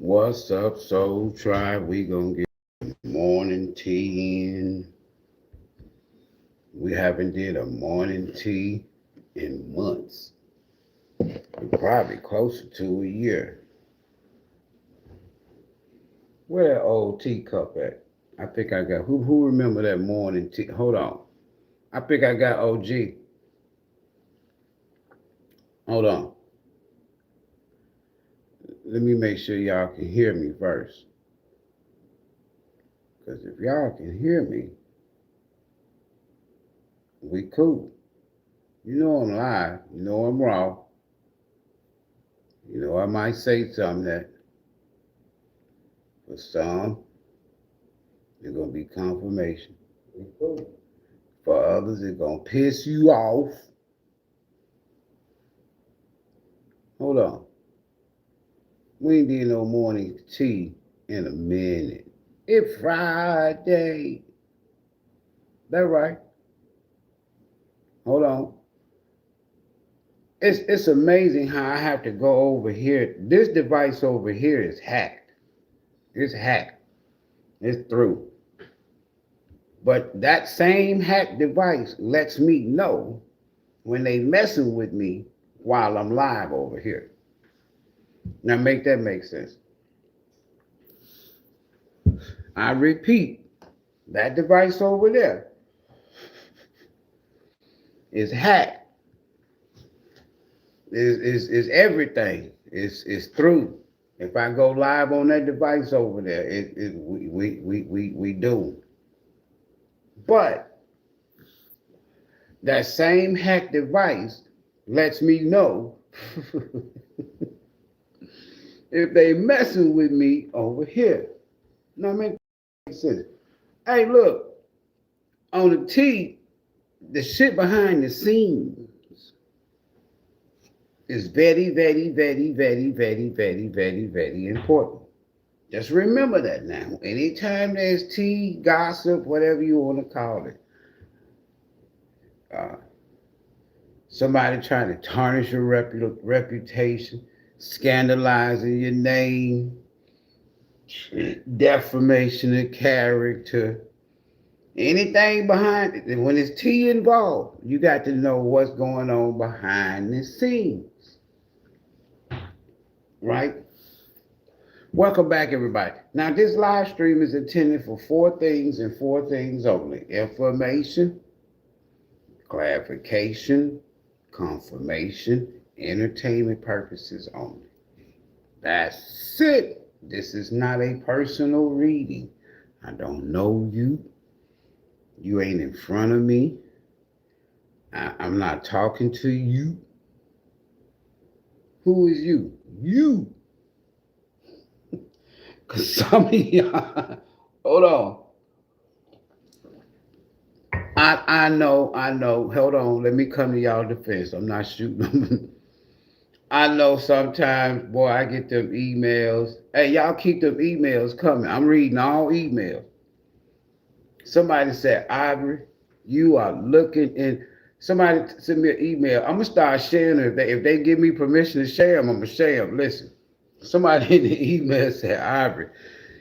What's up, Soul Tribe? We gonna get morning tea in. We haven't did a morning tea in months. We're probably closer to a year. Where that old teacup at? I think I got who remember that morning tea? Hold on. I think I got OG. Hold on. Let me make sure y'all can hear me first. Because if y'all can hear me, we cool. You know I'm live. You know I'm raw. You know I might say something that for some it's gonna be confirmation. For others, it's gonna piss you off. Hold on. We ain't did no morning tea in a minute. It's Friday. That right. Hold on. It's amazing how I have to go over here. This device over here is hacked. It's hacked. It's through. But that same hacked device lets me know when they messing with me while I'm live over here. Now make that make sense. I repeat, that device over there is hacked. Is everything. It's through. If I go live on that device over there, we do. But that same hack device lets me know if they messing with me over here. Now make sense. Hey, look, on the T, the shit behind the scenes is very, very, very, very, very, very, very, very important. Just remember that now. Anytime there's tea, gossip, whatever you want to call it, uh, somebody trying to tarnish your reputation, scandalizing your name, defamation of character, anything behind it. And when it's tea involved, you got to know what's going on behind the scenes. Right? Welcome back, everybody. Now, this live stream is intended for 4 things and 4 things only: information, clarification, confirmation, entertainment purposes only. That's it. This is not a personal reading. I don't know you. You ain't in front of me. I'm not talking to you. Who is you? You. Because some of y'all, hold on. I know. Hold on. Let me come to y'all defense. I'm not shooting them. I know sometimes, boy, I get them emails. Hey, y'all keep them emails coming. I'm reading all emails. Somebody said, Ivory, you are looking in. Somebody sent me an email. I'm going to start sharing it. If they give me permission to share them, I'm going to share them. Listen, somebody in the email said, Ivory,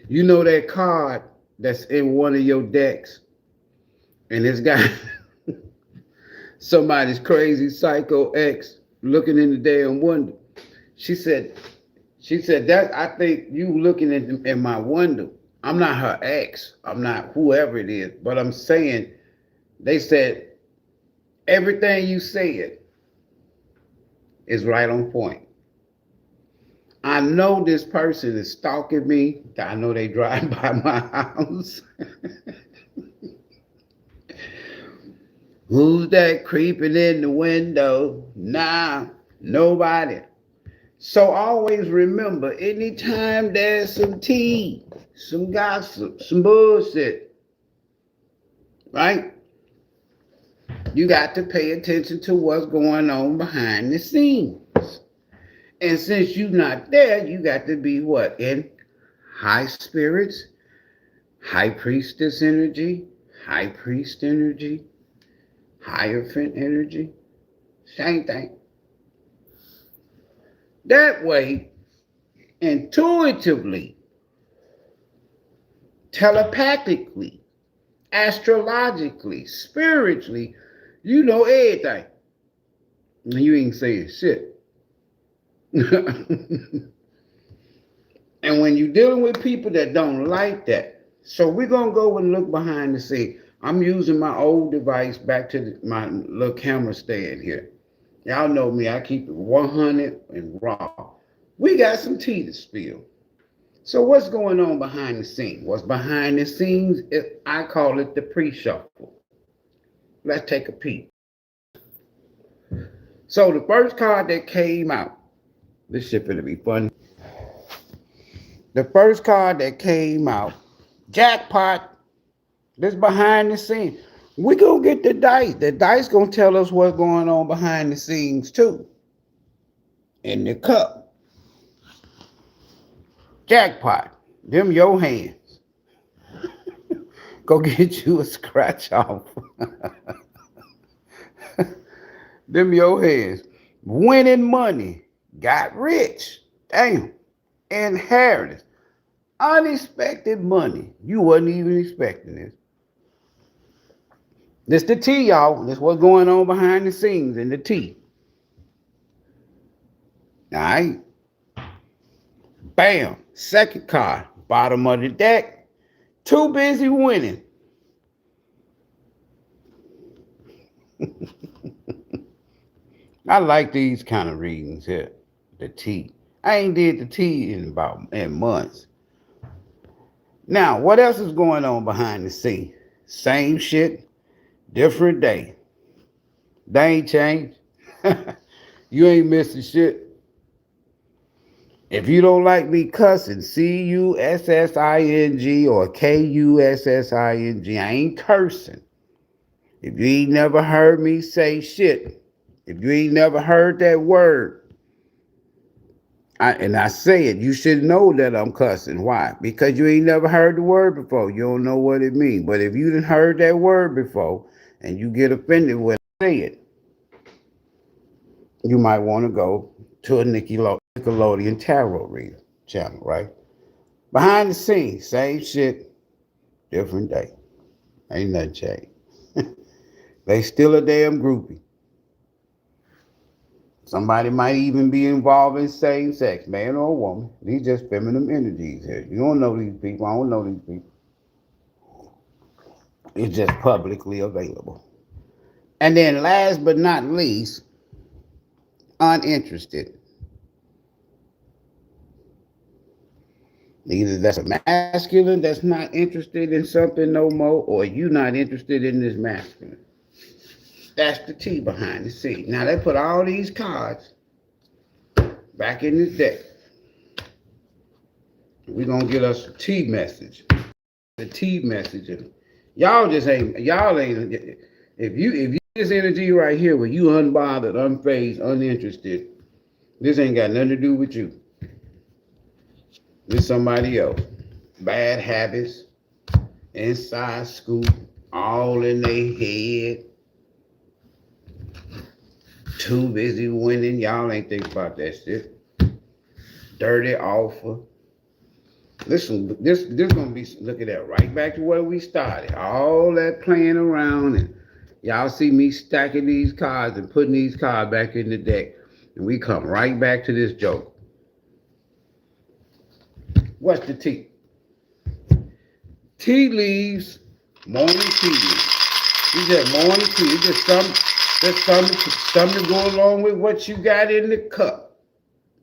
you know that card that's in one of your decks? And it's got somebody's crazy psycho ex looking in the damn window. She said that I think you looking in my window. I'm not her ex. I'm not whoever it is. But I'm saying, they said everything you said is right on point. I know this person is stalking me. I know they drive by my house. Who's that creeping in the window? Nah, nobody. So always remember, anytime there's some tea, some gossip, some bullshit, right? You got to pay attention to what's going on behind the scenes. And since you're not there, you got to be what? In high spirits, high priestess energy, high priest energy, hierophant energy, same thing. That way, intuitively, telepathically, astrologically, spiritually, you know everything. And you ain't saying shit. And when you're dealing with people that don't like that, so we're going to go and look behind the scene. I'm using my old device back to my little camera stand here. Y'all know me, I keep it 100 and raw. We got some tea to spill. So what's going on behind the scenes? What's behind the scenes, I call it the pre-shuffle. Let's take a peek. So the first card that came out, this shit gonna be funny. The first card that came out, jackpot. This behind the scenes. We gonna get the dice. The dice gonna tell us what's going on behind the scenes too. In the cup. Jackpot. Them your hands. Go get you a scratch off. Them your hands. Winning money. Got rich. Damn. Inheritance. Unexpected money. You wasn't even expecting this. This the tea, y'all. This what's going on behind the scenes in the tea. All right. Bam. Second card. Bottom of the deck. Too busy winning. I like these kind of readings here. The tea. I ain't did the tea in months. Now, what else is going on behind the scene? Same shit, different day. They ain't changed. You ain't missing shit. If you don't like me cussing, CUSSING or KUSSING, I ain't cursing. If you ain't never heard me say shit, if you ain't never heard that word, I say it, you should know that I'm cussing. Why? Because you ain't never heard the word before. You don't know what it means. But if you done heard that word before and you get offended when I say it, you might want to go to a Nickelodeon tarot reader channel, right? Behind the scenes, same shit, different day. Ain't nothing changed. They still a damn groupie. Somebody might even be involved in same sex, man or woman. These just feminine energies here. You don't know these people. I don't know these people. It's just publicly available. And then last but not least, uninterested. Either that's a masculine that's not interested in something no more, or you not interested in this masculine. That's the tea behind the scene. Now they put all these cards back in this deck. We're gonna get us a tea message. The tea message. Y'all ain't if you this energy right here where you unbothered, unfazed, uninterested, this ain't got nothing to do with you. This somebody else. Bad habits, inside school, all in their head. Too busy winning. Y'all ain't think about that shit. Dirty offer. Listen, this gonna be, look at that, right back to where we started. All that playing around, and y'all see me stacking these cards and putting these cards back in the deck. And we come right back to this joke. What's the tea? Tea leaves, morning tea leaves. These are morning tea. It's just something to go along with what you got in the cup.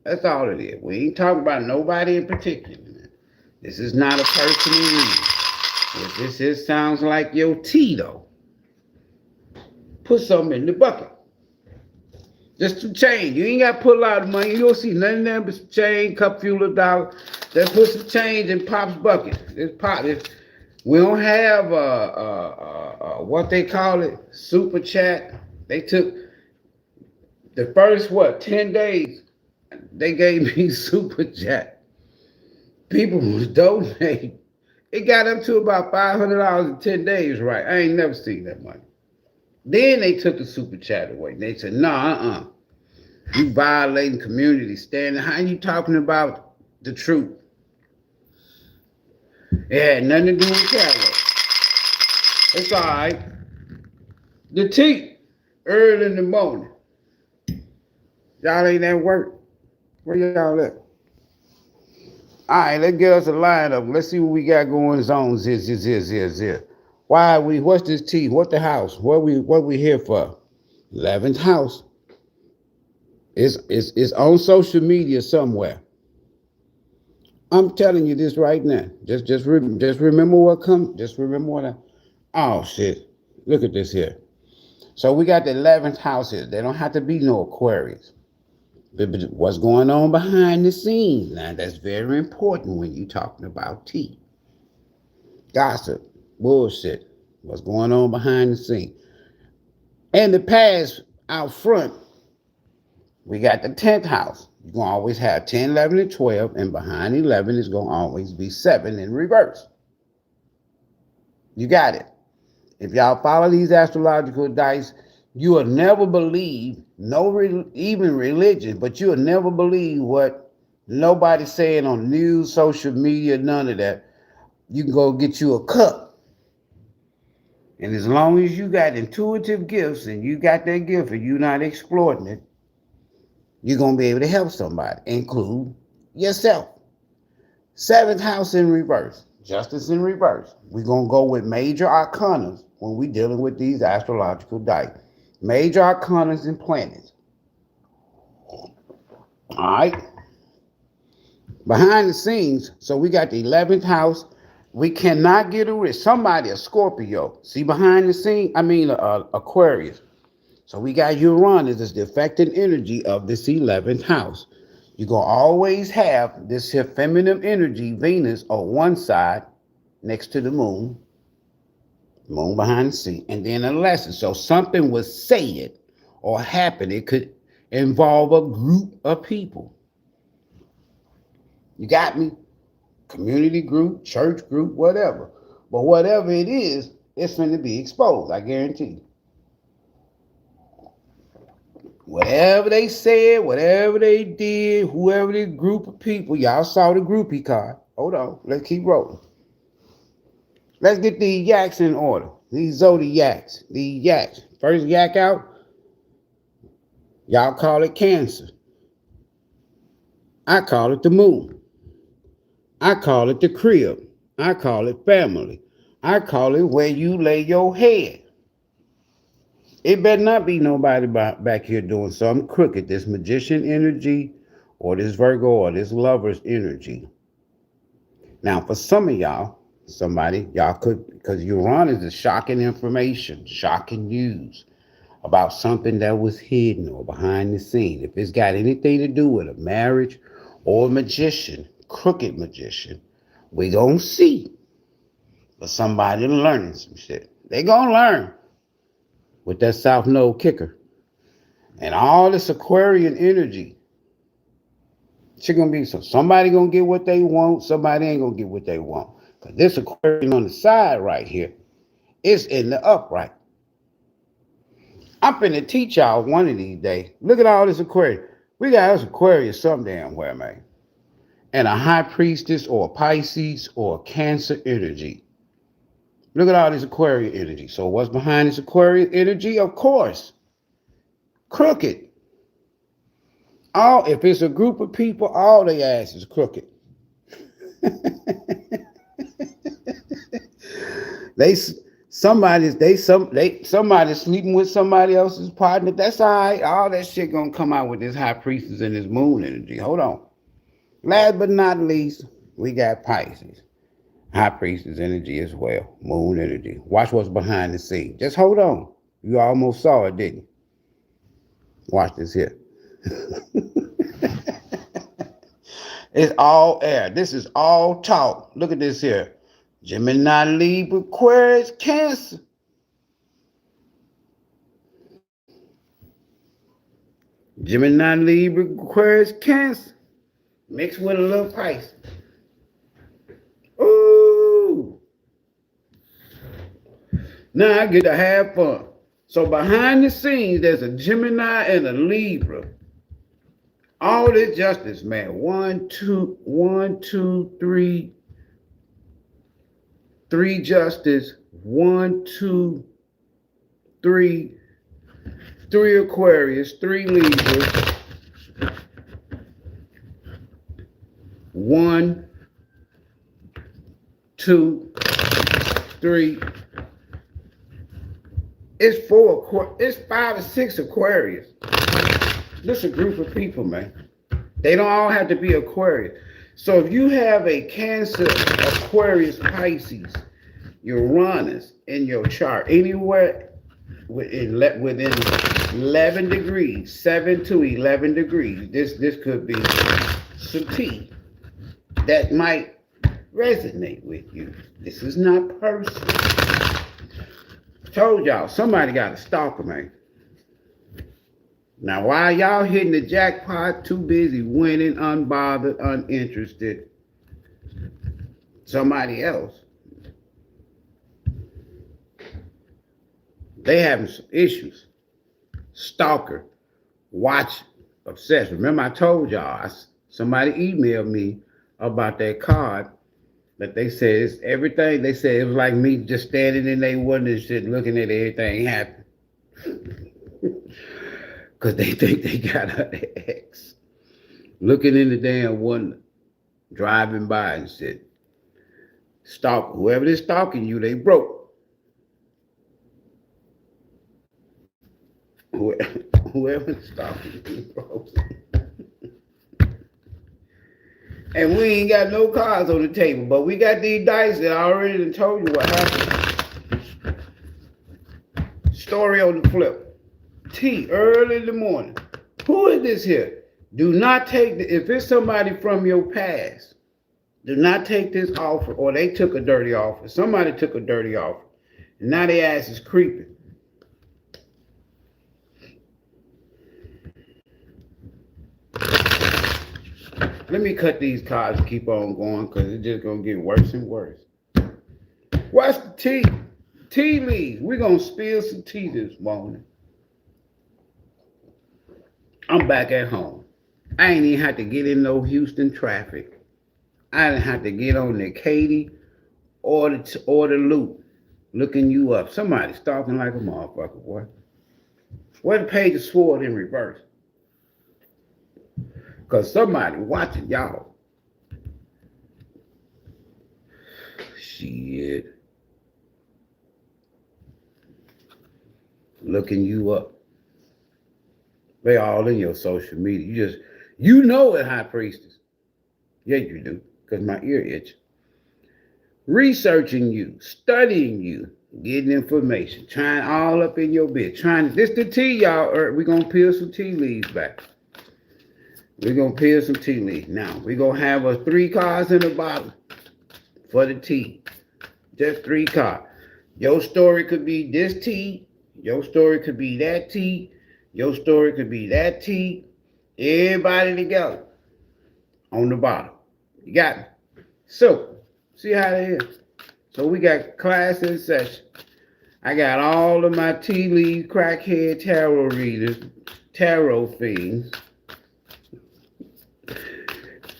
That's all it is. We ain't talking about nobody in particular. This is not a personal reading. If this sounds like your tea, though, put something in the bucket. Just some change. You ain't got to put a lot of money. You don't see nothing there but some change, cup full of dollars. Just put some change in Pop's bucket. We don't have what they call it, super chat. They took the first 10 days. They gave me super chat. People was donating. It got up to about $500 in 10 days, right? I ain't never seen that money. Then they took the super chat away. They said, no, you violating community standard. How you talking about the truth. It had nothing to do with tarot. It's all right. The tea, early in the morning. Y'all ain't at work. Where y'all at? All right, let's get us a lineup. Let's see what we got going on. Why we? What's this tea? What the house? What we here for? 11th house. It's on social media somewhere. I'm telling you this right now. Just remember what comes. Just remember what. Oh shit! Look at this here. So we got the 11th house here. They don't have to be no Aquarius. But what's going on behind the scenes? Now that's very important when you're talking about tea. Gossip, bullshit. What's going on behind the scenes? In the past, out front, we got the 10th house. You're going to always have 10, 11, and 12, and behind 11 is going to always be 7 in reverse. You got it. If y'all follow these astrological dice, you will never believe, even religion, but you'll never believe what nobody's saying on news, social media, none of that. You can go get you a cup. And as long as you got intuitive gifts and you got that gift and you're not exploiting it, you're going to be able to help somebody, include yourself. 7th house in reverse, justice in reverse. We're going to go with major arcanas when we're dealing with these astrological dice. Major arcanas and planets. All right. Behind the scenes, so we got the 11th house. We cannot get a risk. Somebody, a Scorpio. See behind the scene? Aquarius. So we got Uranus as the affecting energy of this 11th house. You're going to always have this here feminine energy, Venus, on one side next to the moon. Moon behind the scene. And then a lesson. So something was said or happened. It could involve a group of people. You got me? Community group, church group, whatever. But whatever it is, it's going to be exposed. I guarantee you. Whatever they said, whatever they did, whoever the group of people, y'all saw the groupie card. Hold on, let's keep rolling. Let's get these yaks in order. These zodiacs, these yaks. First yak out, y'all call it Cancer. I call it the moon. I call it the crib. I call it family. I call it where you lay your head. It better not be nobody back here doing something crooked. This magician energy or this Virgo or this lover's energy. Now, for some of y'all, y'all could, because Uranus is shocking information, shocking news about something that was hidden or behind the scene. If it's got anything to do with a marriage or a magician, crooked magician, we gonna see. But somebody learning some shit. They gonna learn with that South Node kicker. And all this Aquarian energy. Shit gonna be so somebody gonna get what they want, somebody ain't gonna get what they want. Because this Aquarian on the side right here is in the upright. I'm finna teach y'all one of these days. Look at all this Aquarius. We got us Aquarius some damn where, man. And a high priestess or a Pisces or a Cancer energy. Look at all this Aquarian energy. So what's behind this Aquarian energy? Of course, crooked. If it's a group of people, all their ass is crooked. Somebody's sleeping with somebody else's partner. That's all right. All that shit gonna come out with this high priestess and this moon energy. Hold on. Last but not least, we got Pisces. High priestess energy as well. Moon energy. Watch what's behind the scene. Just hold on. You almost saw it, didn't you? Watch this here. It's all air. This is all talk. Look at this here. Gemini, Libra, Aquarius, Cancer. Gemini, Libra, Aquarius, Cancer. Mixed with a little Pisces. Ooh. Now I get to have fun. So behind the scenes, there's a Gemini and a Libra. All this justice, man. One, two, three justice. One, two, three Aquarius, three Libras. One, two, three. It's four. It's 5 or 6 Aquarius. This is a group of people, man. They don't all have to be Aquarius. So if you have a Cancer, Aquarius, Pisces, Uranus in your chart, anywhere within 11 degrees, 7 to 11 degrees, this could be some tea that might resonate with you. This is not personal. I told y'all, somebody got a stalker, man. Now, while y'all hitting the jackpot, too busy winning, unbothered, uninterested, somebody else, they having some issues. Stalker, watch, obsessed. Remember I told y'all, somebody emailed me about that card that they said it's everything. They said it was like me just standing in their window and shit, looking at everything happen. Because they think they got her ex. Looking in the damn window, driving by and shit. Stalk, whoever is stalking you, they broke. Whoever's stalking you, broke. And we ain't got no cards on the table, but we got these dice that I already done told you what happened. Story on the flip. Tea, early in the morning. Who is this here? Do not take, if it's somebody from your past, do not take this offer, or they took a dirty offer. Somebody took a dirty offer. And now their ass is creeping. Let me cut these cards and keep on going because it's just going to get worse and worse. What's the tea? Tea leaves. We're going to spill some tea this morning. I'm back at home. I ain't even had to get in no Houston traffic. I didn't have to get on the Katy or the Loop looking you up. Somebody stalking like a motherfucker, boy. Where the page is sword in reverse? Because somebody watching y'all. Shit. Looking you up. They all in your social media. You know it, High Priestess. Yeah, you do. Because my ear itch. Researching you. Studying you. Getting information. Trying all up in your bed. This the tea, y'all. We're going to peel some tea leaves back. We're going to peel some tea leaves. Now, we're going to have 3 cards in the bottle for the tea. Just 3 cards. Your story could be this tea. Your story could be that tea. Your story could be that tea. Everybody together on the bottom. You got it? So, see how it is. So we got class in session. I got all of my tea leaf crackhead tarot readers, tarot fiends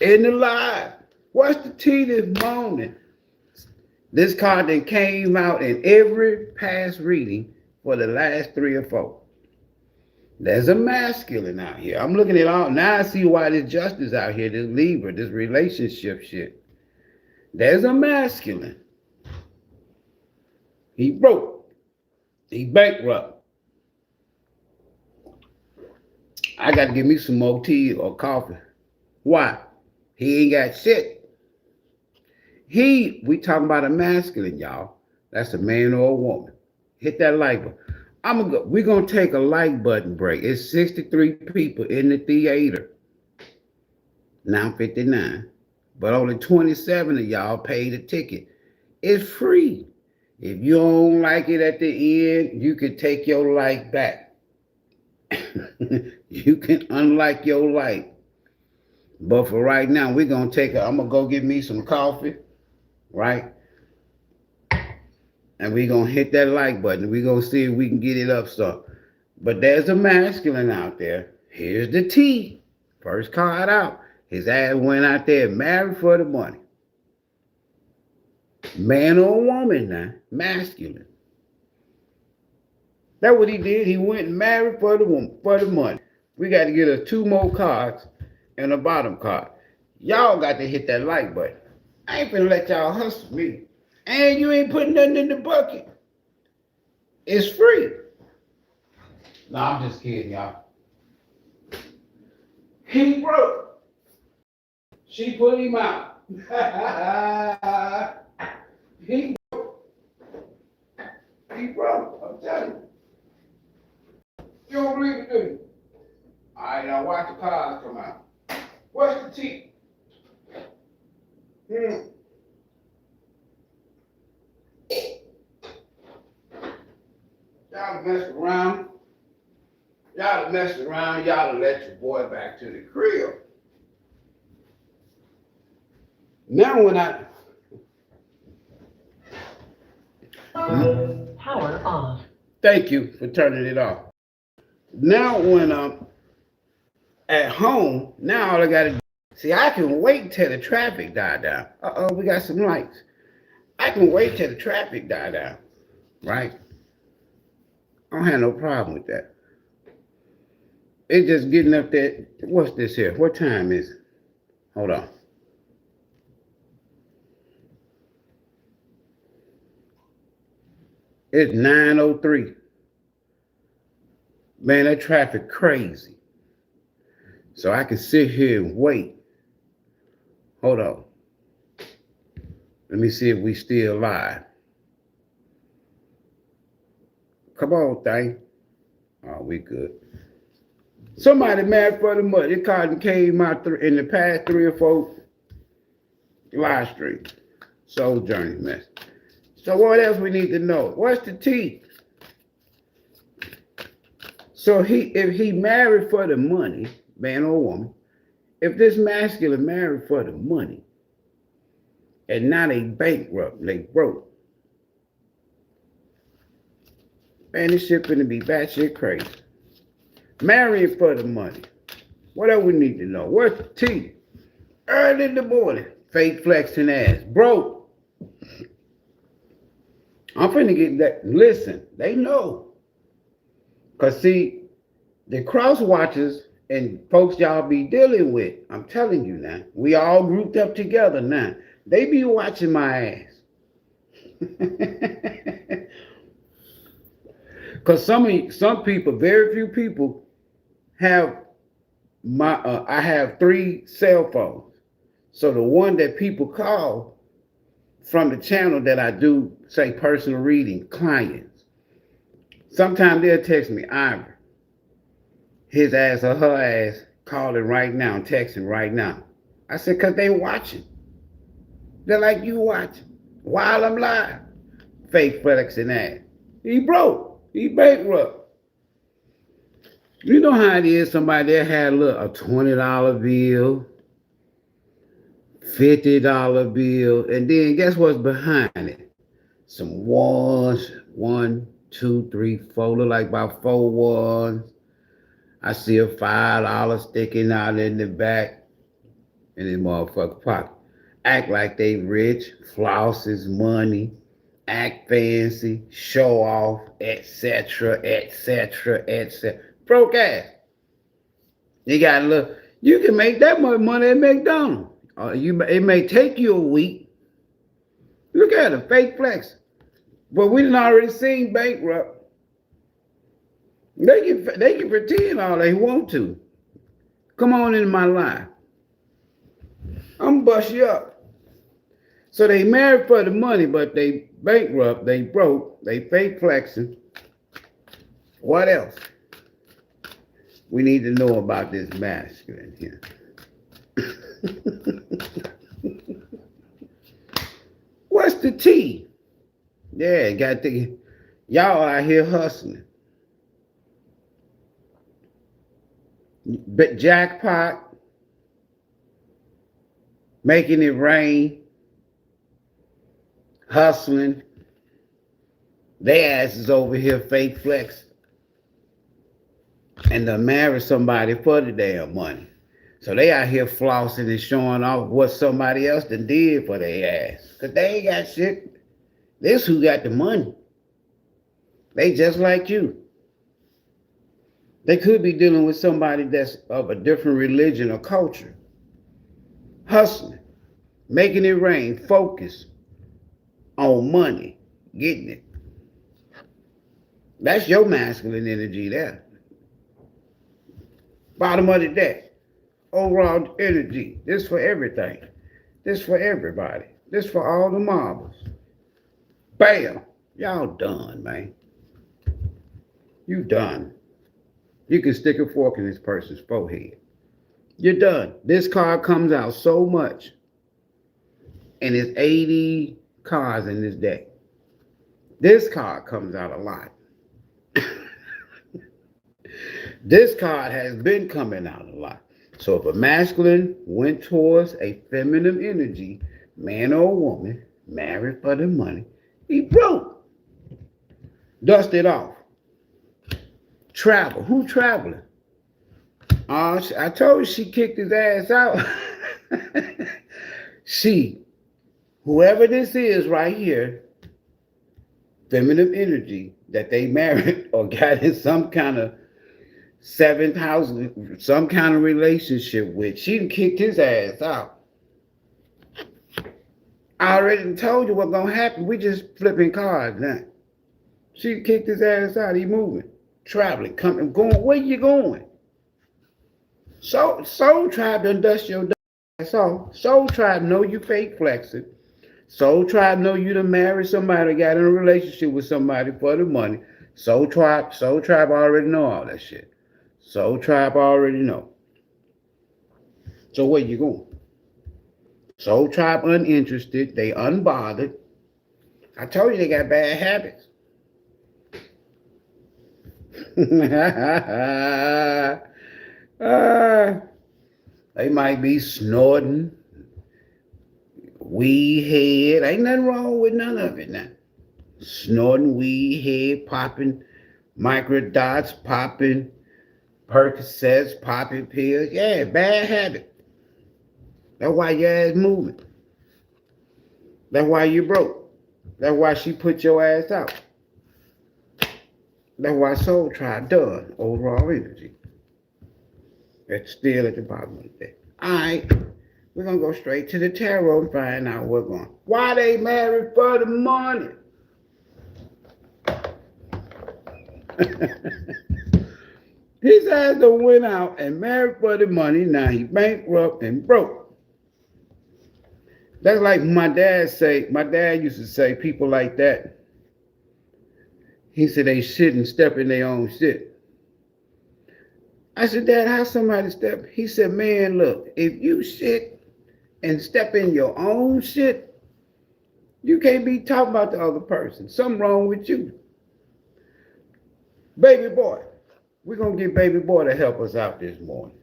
in the live. What's the tea this morning? This card that came out in every past reading for the last 3 or 4. There's a masculine out here. I'm looking at all. Now I see why there's justice out here, this Libra, this relationship shit. There's a masculine. He broke. He bankrupt. I got to give me some more tea or coffee. Why? He ain't got shit. We talking about a masculine, y'all. That's a man or a woman. Hit that like button. We're going to take a like button break. It's 63 people in the theater. Now 59. But only 27 of y'all paid a ticket. It's free. If you don't like it at the end, you can take your like back. You can unlike your like. But for right now, we're going to I'm going to go get me some coffee, right? And we're going to hit that like button. We're going to see if we can get it up some. But there's a masculine out there. Here's the tea First card out. His ass went out there married for the money. Man or woman now, masculine. That's what he did. He went and married for the woman, for the money. We got to get us 2 more cards and a bottom card. Y'all got to hit that like button. I ain't finna let y'all hustle me. And you ain't putting nothing in the bucket. It's free. No, I'm just kidding, y'all. He broke. She put him out. He broke. He broke. I'm telling you. You don't believe it, do you? All right, now watch the cards come out. What's the tea? Y'all mess around. Y'all mess around. Y'all let your boy back to the crib. Now when Power off. Thank you for turning it off. Now when I'm at home, now all I gotta do, see, I can wait till the traffic die down. Uh-oh, we got some lights. I can wait till the traffic die down, right? I don't have no problem with that. It's just getting up there. What's this here? What time is it? Hold on. It's 9:03. Man, that traffic crazy. So I can sit here and wait. Hold on. Let me see if we still live. Come on, thing. Oh, we good. Somebody mad for the money. It card came out in the past 3 or 4 live streams. Soul Journey mess. So what else we need to know? What's the tea? So if he married for the money, man or woman, if this masculine married for the money, and now they bankrupt, they broke, man, this shit finna be batshit crazy. Marrying for the money. What else we need to know? What's the tea? Early in the morning, fake flexing ass, broke. I'm finna get that. Listen, they know. Because see, the cross watchers and folks y'all be dealing with, I'm telling you now, we all grouped up together now. They be watching my ass. Because some people, very few people have I have 3 cell phones. So the one that people call from the channel that I do, say, personal reading, clients, sometimes they'll text me, Ivory, his ass or her ass calling right now, texting right now. I said, because they watching. They're like you watching while I'm live. Fake flexing ass. He broke. He bankrupt. You know how it is, somebody that had a $20 bill, $50 bill, and then guess what's behind it? Some ones, 1, 2, 3, 4, look like about 4 ones. I see a $5 sticking out in the back in his motherfucker pocket. Act like they rich, floss his money, act fancy, show off, etc., etc., etc. Broke ass. You got a little, you can make that much money at McDonald's. It may take you a week. Look at it, fake flex. But we done already seen bankrupt. They can pretend all they want to. Come on into my life. I'm gonna bust you up. So they married for the money, but they bankrupt, they broke, they fake flexing. What else? We need to know about this masculine here. What's the tea? Yeah, got the y'all out here hustling. But jackpot, making it rain, hustling. Their asses over here fake flexing. And to marry somebody for the damn money. So they out here flossing and showing off what somebody else done did for their ass. Because they ain't got shit. This who got the money. They just like you. They could be dealing with somebody that's of a different religion or culture. Hustling, making it rain, focus on money, getting it. That's your masculine energy there. Bottom of the deck, overall energy. This for everything. This for everybody. This for all the marbles. Bam. Y'all done, man. You done. You can stick a fork in this person's forehead. You're done. This card comes out so much. And it's 80 cards in this deck. This card comes out a lot. This card has been coming out a lot. So if a masculine went towards a feminine energy, man or woman, married for the money, he broke. Dust it off. Travel. Who traveling? I told you she kicked his ass out. Whoever this is right here, feminine energy that they married or got in some kind of seventh house, some kind of relationship with, she kicked his ass out. I already told you what's going to happen. We just flipping cards now. She kicked his ass out. He moving, traveling, coming, going. Where you going? Soul Tribe done dust your ass off. Soul Tribe know you fake flexing. Soul Tribe know you done married somebody, got in a relationship with somebody for the money. Soul Tribe already know all that shit. Soul Tribe already know. So where you going? Soul Tribe uninterested. They unbothered. I told you they got bad habits. They might be snorting, weed head. Ain't nothing wrong with none of it now. Snorting, weed head, popping microdots, popping Percocets, popping pills. Yeah, bad habit. That's why your ass moving. That's why you broke. That's why she put your ass out. That's why Soul Tribe done overall energy. It's still at the bottom of the deck. All right, we're going to go straight to the tarot and find out what's going on. Why they married for the money? His ass done went out and married for the money. Now he bankrupt and broke. That's like my dad used to say, people like that, he said they shit and step in their own shit. I said, Dad, how somebody step? He said, man, look, if you shit and step in your own shit, you can't be talking about the other person. Something wrong with you. Baby boy, we're going to get baby boy to help us out this morning.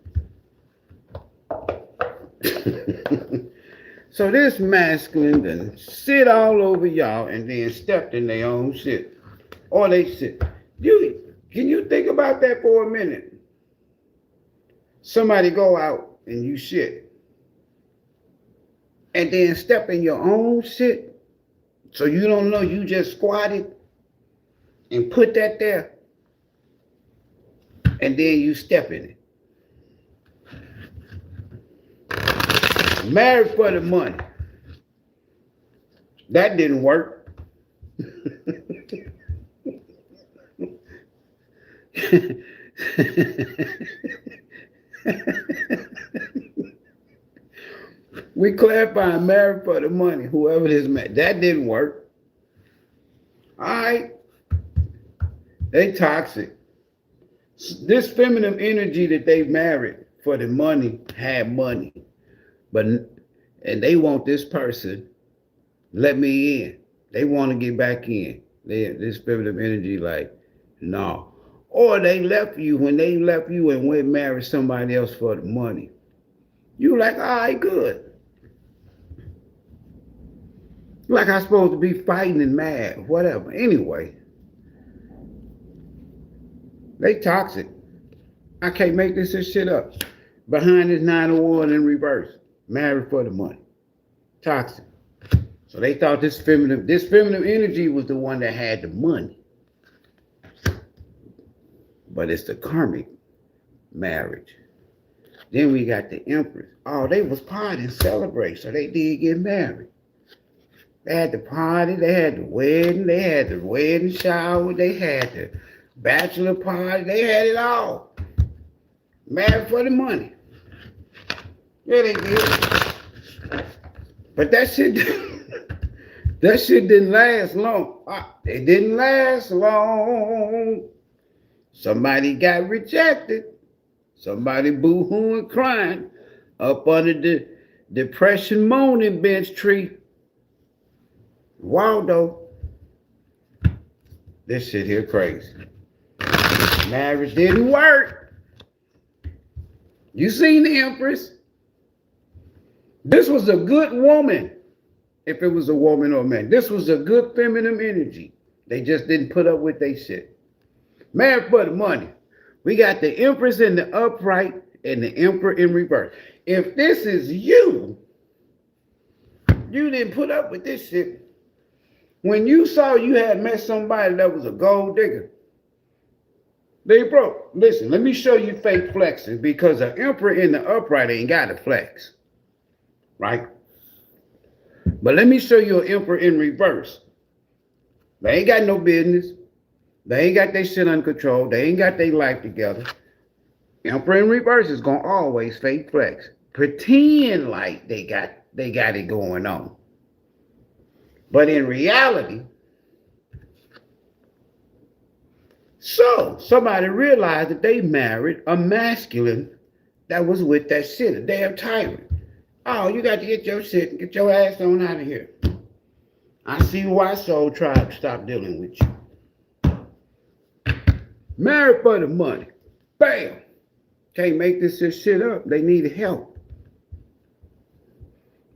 So this masculine done sit all over y'all and then stepped in their own shit. Or they shit. Can you think about that for a minute? Somebody go out and you shit. And then step in your own shit. So you don't know you just squatted and put that there. And then you step in it. Married for the money. That didn't work. We clarifying married for the money, whoever this man. That didn't work. All right. They toxic. This feminine energy that they married for the money had money. And they want this person, let me in. They want to get back in. This feminine energy like, no. Or they left you when they left you and went marry somebody else for the money. You like, all right, good. Like I'm supposed to be fighting and mad, whatever. Anyway, they toxic. I can't make this shit up. behind his 901 in reverse. Married for the money. Toxic. So they thought this feminine energy was the one that had the money. But it's the karmic marriage. Then we got the Empress. Oh, they was partying, celebrate, so they did get married. They had the party, they had the wedding shower, they had the bachelor party, they had it all. Married for the money. Yeah, they did. But that shit didn't last long. It didn't last long. Somebody got rejected. Somebody boo-hooing, crying up under the depression moaning bench tree. Waldo. This shit here crazy. Marriage didn't work. You seen the Empress? This was a good woman. If it was a woman or a man. This was a good feminine energy. They just didn't put up with their shit. Married for the money. We got the Empress in the upright and the Emperor in reverse. If this is you, you didn't put up with this shit. When you saw you had met somebody that was a gold digger, they broke. Listen, let me show you fake flexing because the Emperor in the upright ain't got to flex. Right? But let me show you an Emperor in reverse. They ain't got no business. They ain't got their shit under control. They ain't got their life together. Emperor in reverse is gonna always fake flex. Pretend like they got it going on. But in reality, so somebody realized that they married a masculine that was with that shit, a damn tyrant. Oh, you got to get your shit and get your ass on out of here. I see why Soul Tribe stopped dealing with you. Married for the money. Bam. Can't make this shit up. They needed help.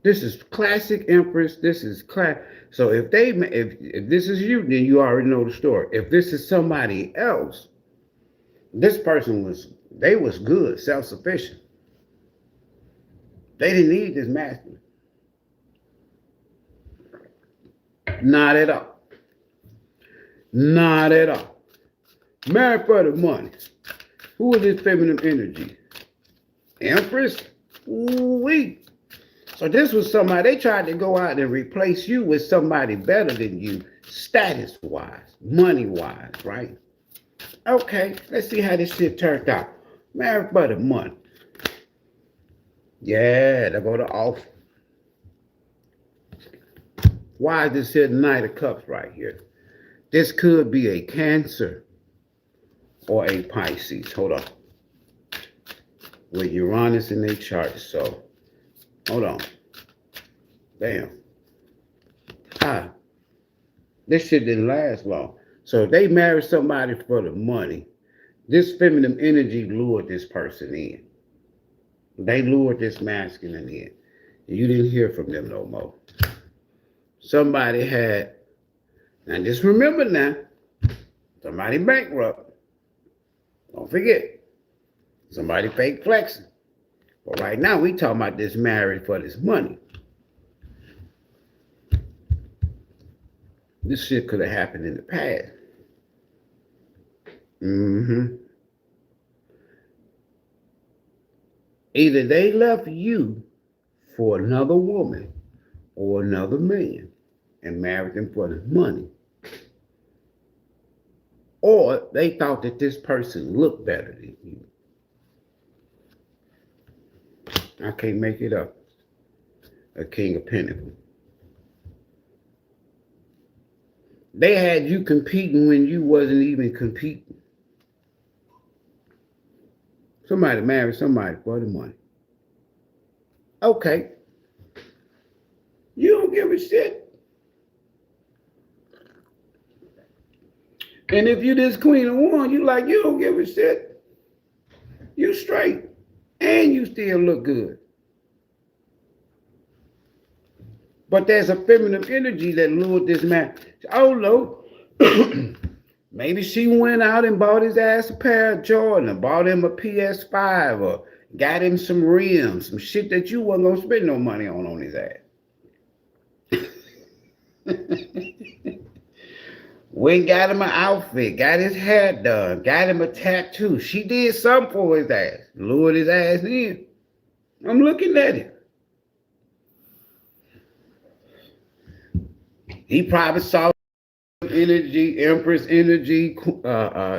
This is classic Empress. This is class. So if this is you, then you already know the story. If this is somebody else, this person was good, self-sufficient. They didn't need this masculine. Not at all. Not at all. Married for the money. Who is this feminine energy? Empress? Ooh-wee. So this was somebody, they tried to go out and replace you with somebody better than you, status-wise, money-wise, right? Okay, let's see how this shit turned out. Married for the money. Yeah, they go to off. Why is this here Knight of Cups right here? This could be a Cancer or a Pisces. Hold on. With Uranus in their chart. So, hold on. Bam. This shit didn't last long. So if they married somebody for the money, this feminine energy lured this person in. They lured this masculine in. You didn't hear from them no more. Somebody had, now just remember now, somebody bankrupt. Don't forget. Somebody fake flexing. But right now we talking about this married for this money. This shit could have happened in the past. Either they left you for another woman or another man and married them for the money. Or they thought that this person looked better than you. I can't make it up. A King of Pentacles. They had you competing when you wasn't even competing. Somebody married somebody for the money. Okay. You don't give a shit. And if you this Queen of Wands, you like, you don't give a shit. You straight. And you still look good. But there's a feminine energy that lured this man. Oh, no. Maybe she went out and bought his ass a pair of Jordan, or bought him a PS5, or got him some rims, some shit that you wasn't gonna spend no money on his ass. Went got him an outfit, got his hair done, got him a tattoo. She did something for his ass, lured his ass in. I'm looking at it. He probably saw energy, Empress energy,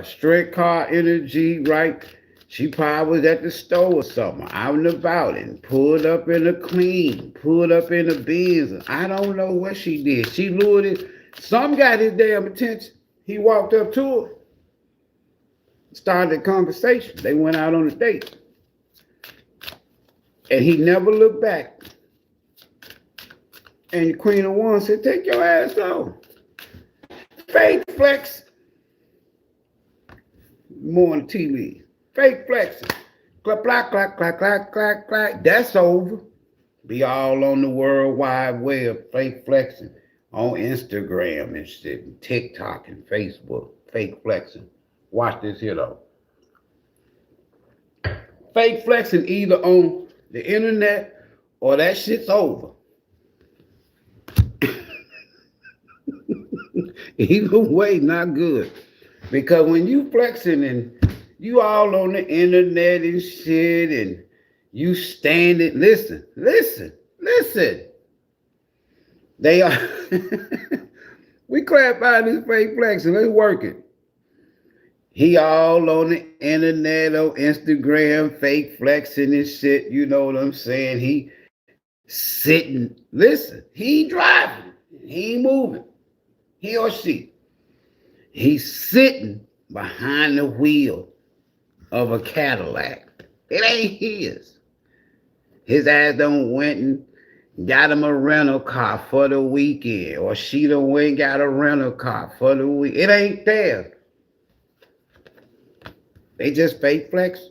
straight car energy, right? She probably was at the store or something, out and about, and pulled up in a clean, pulled up in a Benz. I don't know what she did. She lured it. Some got his damn attention. He walked up to her, started a conversation. They went out on a date. And he never looked back. And the Queen of Wands said, take your ass on. Fake flex. More on the tea leaves. Fake flexing. Clap, clap, clap, clap, clap, clap, clap. That's over. Be all on the World Wide Web, fake flexing. On Instagram and shit, and TikTok and Facebook. Fake flexing. Watch this here though. Fake flexing either on the internet or that shit's over. Either way, not good. Because when you flexing and you all on the internet and shit and you standing, listen. They are, we clarify this fake flexing, let's work it. He all on the internet, on Instagram, fake flexing and shit, you know what I'm saying? He sitting, listen, he driving, he ain't moving, he or she. He's sitting behind the wheel of a Cadillac. It ain't his. His ass done went and got him a rental car for the weekend, or she done went and got a rental car for the week. It ain't theirs. They just fake flex.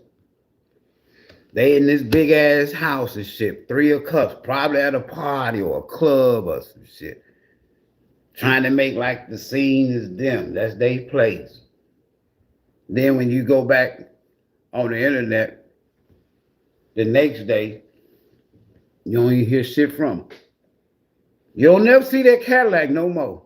They in this big ass house and shit, 3 of Cups, probably at a party or a club or some shit. Trying to make like the scene is them. That's their place. Then when you go back on the internet, the next day, you don't even hear shit from them. You'll never see that Cadillac no more.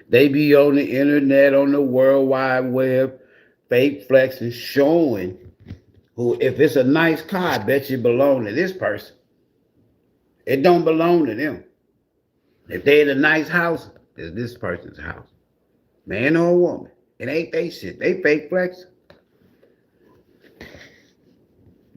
They be on the internet, on the World Wide Web, fake flexing, showing who, if it's a nice car, I bet you belong to this person. It don't belong to them. If they in a nice house, it's this person's house. Man or woman. It ain't they shit. They fake flex.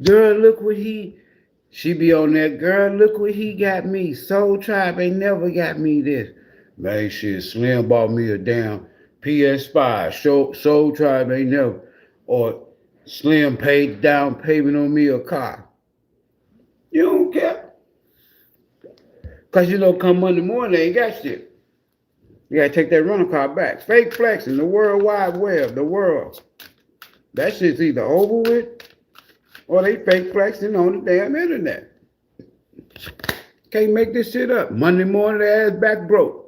Girl, look what she be on there. Girl, look what he got me. Soul Tribe ain't never got me this. Man, shit, Slim bought me a damn PS5. Soul Tribe ain't never. Or Slim paid down payment on me a car. You don't care. Because you know, come Monday morning, they ain't got shit. You gotta take that rental car back. Fake flexing, the World Wide Web, the world. That shit's either over with or they fake flexing on the damn internet. Can't make this shit up. Monday morning, their ass back broke.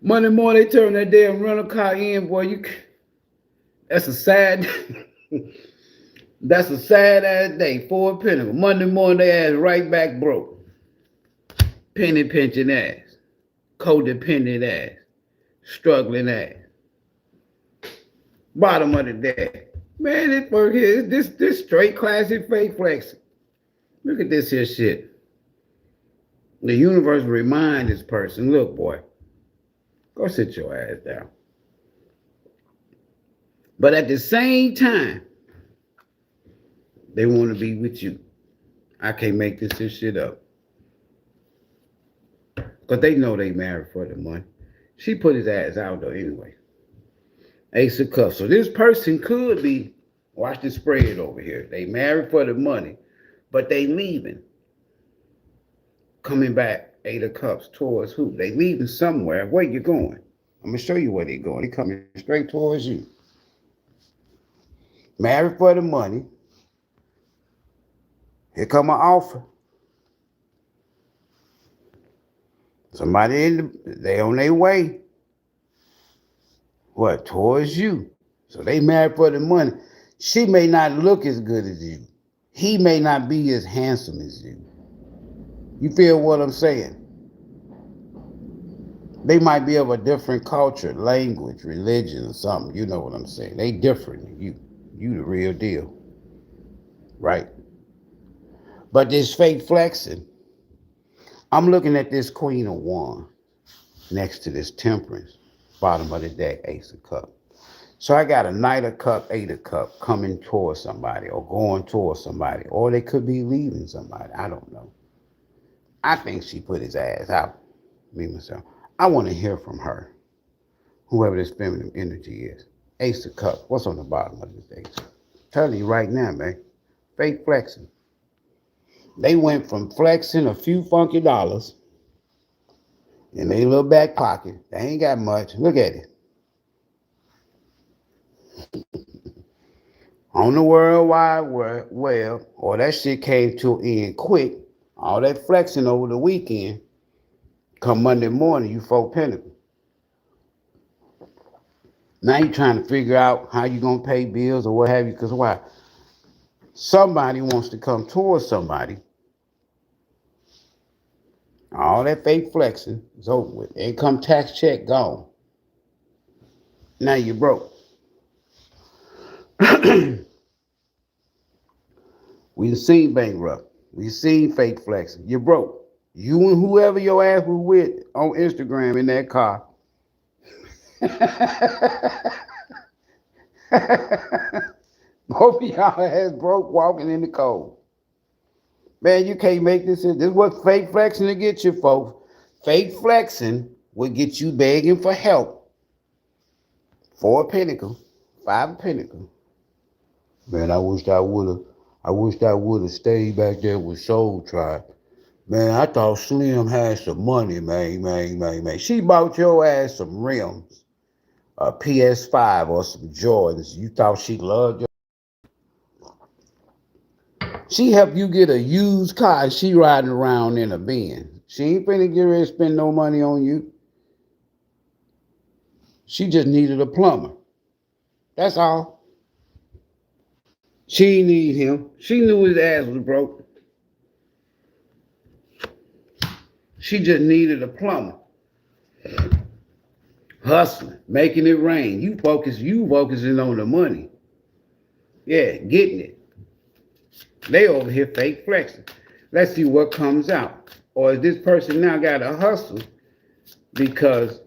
Monday morning, they turn that damn rental car in, boy. That's a sad That's a sad ass day. 4 Pinnacle. Monday morning, they ass right back broke. Penny pinching ass. Codependent ass. Struggling ass. Bottom of the day. Man, this work here, this straight classic fake flexing. Look at this here shit. The universe remind this person, look, boy, go sit your ass down. But at the same time, they want to be with you. I can't make this shit up. Because they know they married for the money. She put his ass out though anyway. Ace of Cups. So this person could be, watch the spread over here. They married for the money, but they leaving. Coming back, 8 of Cups, towards who? They leaving somewhere. Where you going? I'm going to show you where they going. They coming straight towards you. Married for the money. Here come an offer. Somebody they on their way. What? Towards you. So they married for the money. She may not look as good as you. He may not be as handsome as you. You feel what I'm saying? They might be of a different culture, language, religion, or something. You know what I'm saying? They different than you. You the real deal. Right? But this fake flexing, I'm looking at this Queen of Wands next to this Temperance, bottom of the deck, Ace of Cups. So I got a Knight of Cups, Eight of Cups coming towards somebody or going towards somebody, or they could be leaving somebody. I don't know. I think she put his ass out. Me, myself. I want to hear from her, whoever this feminine energy is. Ace of Cups. What's on the bottom of this ace? I'm telling you right now, man. Fake flexing. They went from flexing a few funky dollars in their little back pocket. They ain't got much. Look at it. On the World Wide Web, or that shit came to an end quick. All that flexing over the weekend, come Monday morning, you 4 Pentacles. Now you trying to figure out how you gonna pay bills or what have you, because why? Somebody wants to come towards somebody. All that fake flexing is over with. Income tax check gone. Now you broke. We seen bankrupt. We seen fake flexing. You're broke. You and whoever your ass was with on Instagram in that car. Both of y'all ass broke walking in the cold. Man, you can't make this. This is what fake flexing to get you, folks. Fake flexing will get you begging for help. 4 of Pentacles, 5 of Pentacles. Man, I wish I would have stayed back there with Soul Tribe. Man, I thought Slim had some money, man. She bought your ass some rims, a PS5 or some Jordans. You thought she loved you. She helped you get a used car and she riding around in a Benz. She ain't finna get ready to spend no money on you. She just needed a plumber. That's all. She didn't need him. She knew his ass was broke. She just needed a plumber. Hustling, making it rain. You focusing on the money. Yeah, getting it. They over here fake flexing. Let's see what comes out. Or is this person now got to hustle because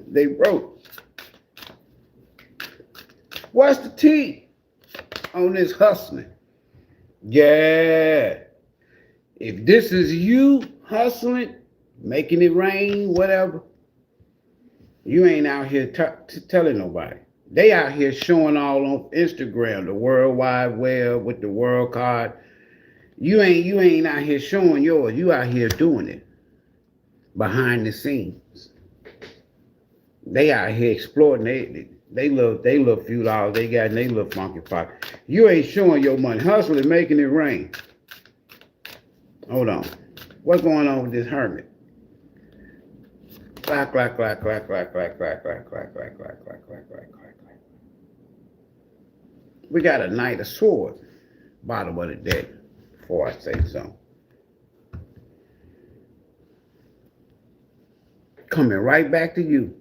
they broke? What's the tea on this hustling? Yeah. If this is you hustling, making it rain, whatever, you ain't out here telling nobody. They out here showing all on Instagram, the World Wide Web with the world card. You ain't out here showing yours. You out here doing it behind the scenes. They out here exploiting they little few dollars they got in they little funky pocket. You ain't showing your money. Hustling, making it rain. Hold on. What's going on with this hermit? Clack, clack, clack, clack, clack, clack, clack, clack, clack, clack, clack, clack, clack, clack, clack. We got a Knight of Swords, bottom of the deck, before I say something. Coming right back to you.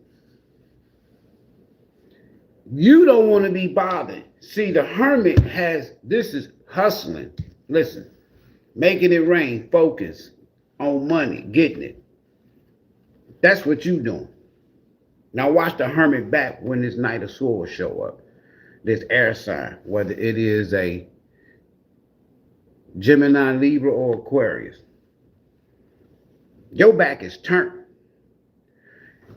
You don't want to be bothered. See, the hermit this is hustling. Listen, making it rain, focus on money, getting it. That's what you doing. Now watch the hermit back when this Knight of Swords show up. This air sign, whether it is a Gemini, Libra, or Aquarius. Your back is turned.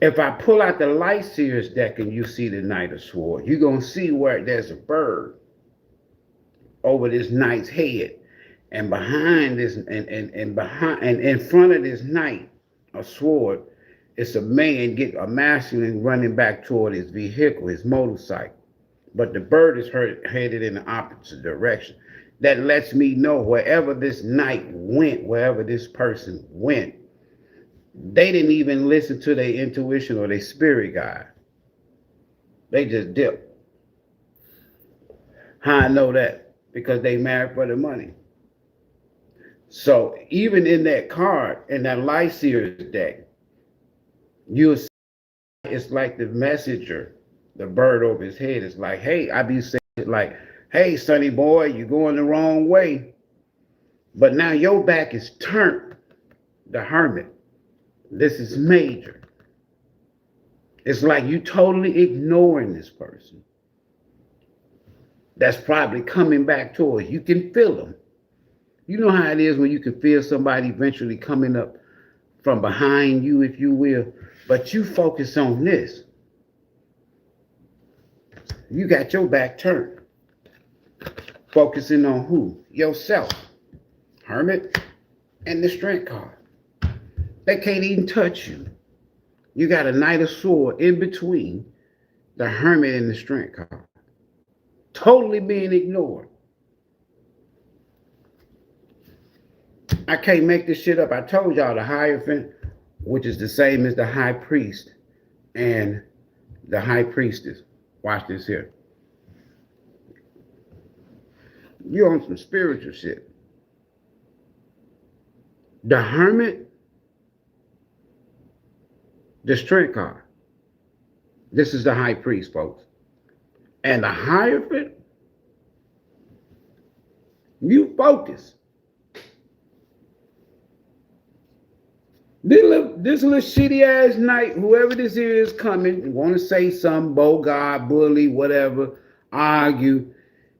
If I pull out the Light Seers deck and you see the Knight of Swords, you're going to see where there's a bird over this knight's head. And behind this, and in front of this Knight of Sword, it's a man, a masculine running back toward his vehicle, his motorcycle. But the bird is headed in the opposite direction. That lets me know wherever this knight went, wherever this person went, They didn't even listen to their intuition or their spirit guide. They just dipped. How I know that? Because they married for the money. So even in that card, in that Life Series deck, you'll see it's like the messenger, the bird over his head. It's like, hey, I be saying like, hey, sonny boy, you're going the wrong way. But now your back is turned. The Hermit. This is major. It's like you totally ignoring this person. That's probably coming back towards you. You can feel them. You know how it is when you can feel somebody eventually coming up from behind you, if you will. But you focus on this. You got your back turned. Focusing on who? Yourself. Hermit and the Strength card. They can't even touch you. You got a Knight of Swords in between the Hermit and the Strength card. Totally being ignored. I can't make this shit up. I told y'all the Hierophant, which is the same as the High Priest and the High Priestess. Watch this here. You're on some spiritual shit. The Hermit, the Strength card. This is the High Priest, folks. And the Hierophant, you focus. This little shitty ass knight, whoever this is coming, want to say something, bogart, bully, whatever, argue.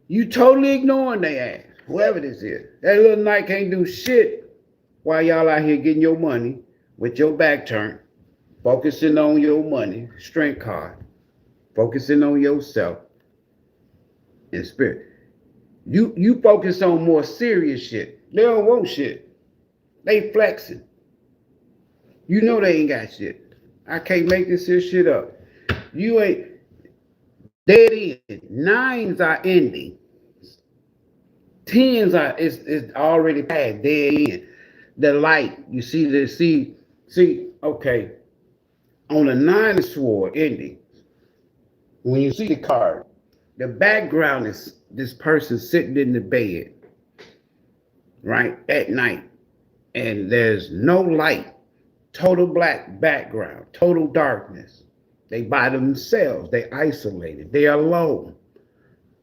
You totally ignoring their ass, whoever this is. That little knight can't do shit while y'all out here getting your money with your back turned, focusing on your money, Strength card, focusing on yourself and spirit. You focus on more serious shit. They don't want shit. They flexing. You know they ain't got shit. I can't make this shit up. You ain't dead end. Nines are ending. Tens are it's already past dead end. The light, you see okay. On the Nine of Swords ending, when you see the card, the background is this person sitting in the bed, right, at night, and there's no light. Total black background, total darkness. They by themselves, they isolated, they alone,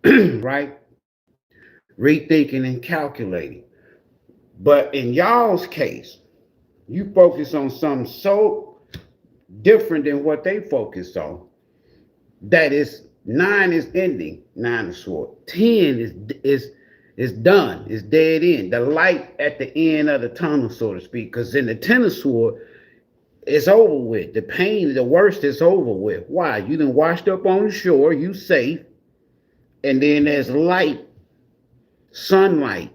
right? Rethinking and calculating. But in y'all's case, you focus on something so different than what they focus on. That is, 9 is ending, 9 of Swords. 10 is done, it's dead end. The light at the end of the tunnel, so to speak. Because in the 10 of Swords, it's over with. The pain, the worst is over with. Why? You done washed up on the shore, you safe, and then there's light, sunlight.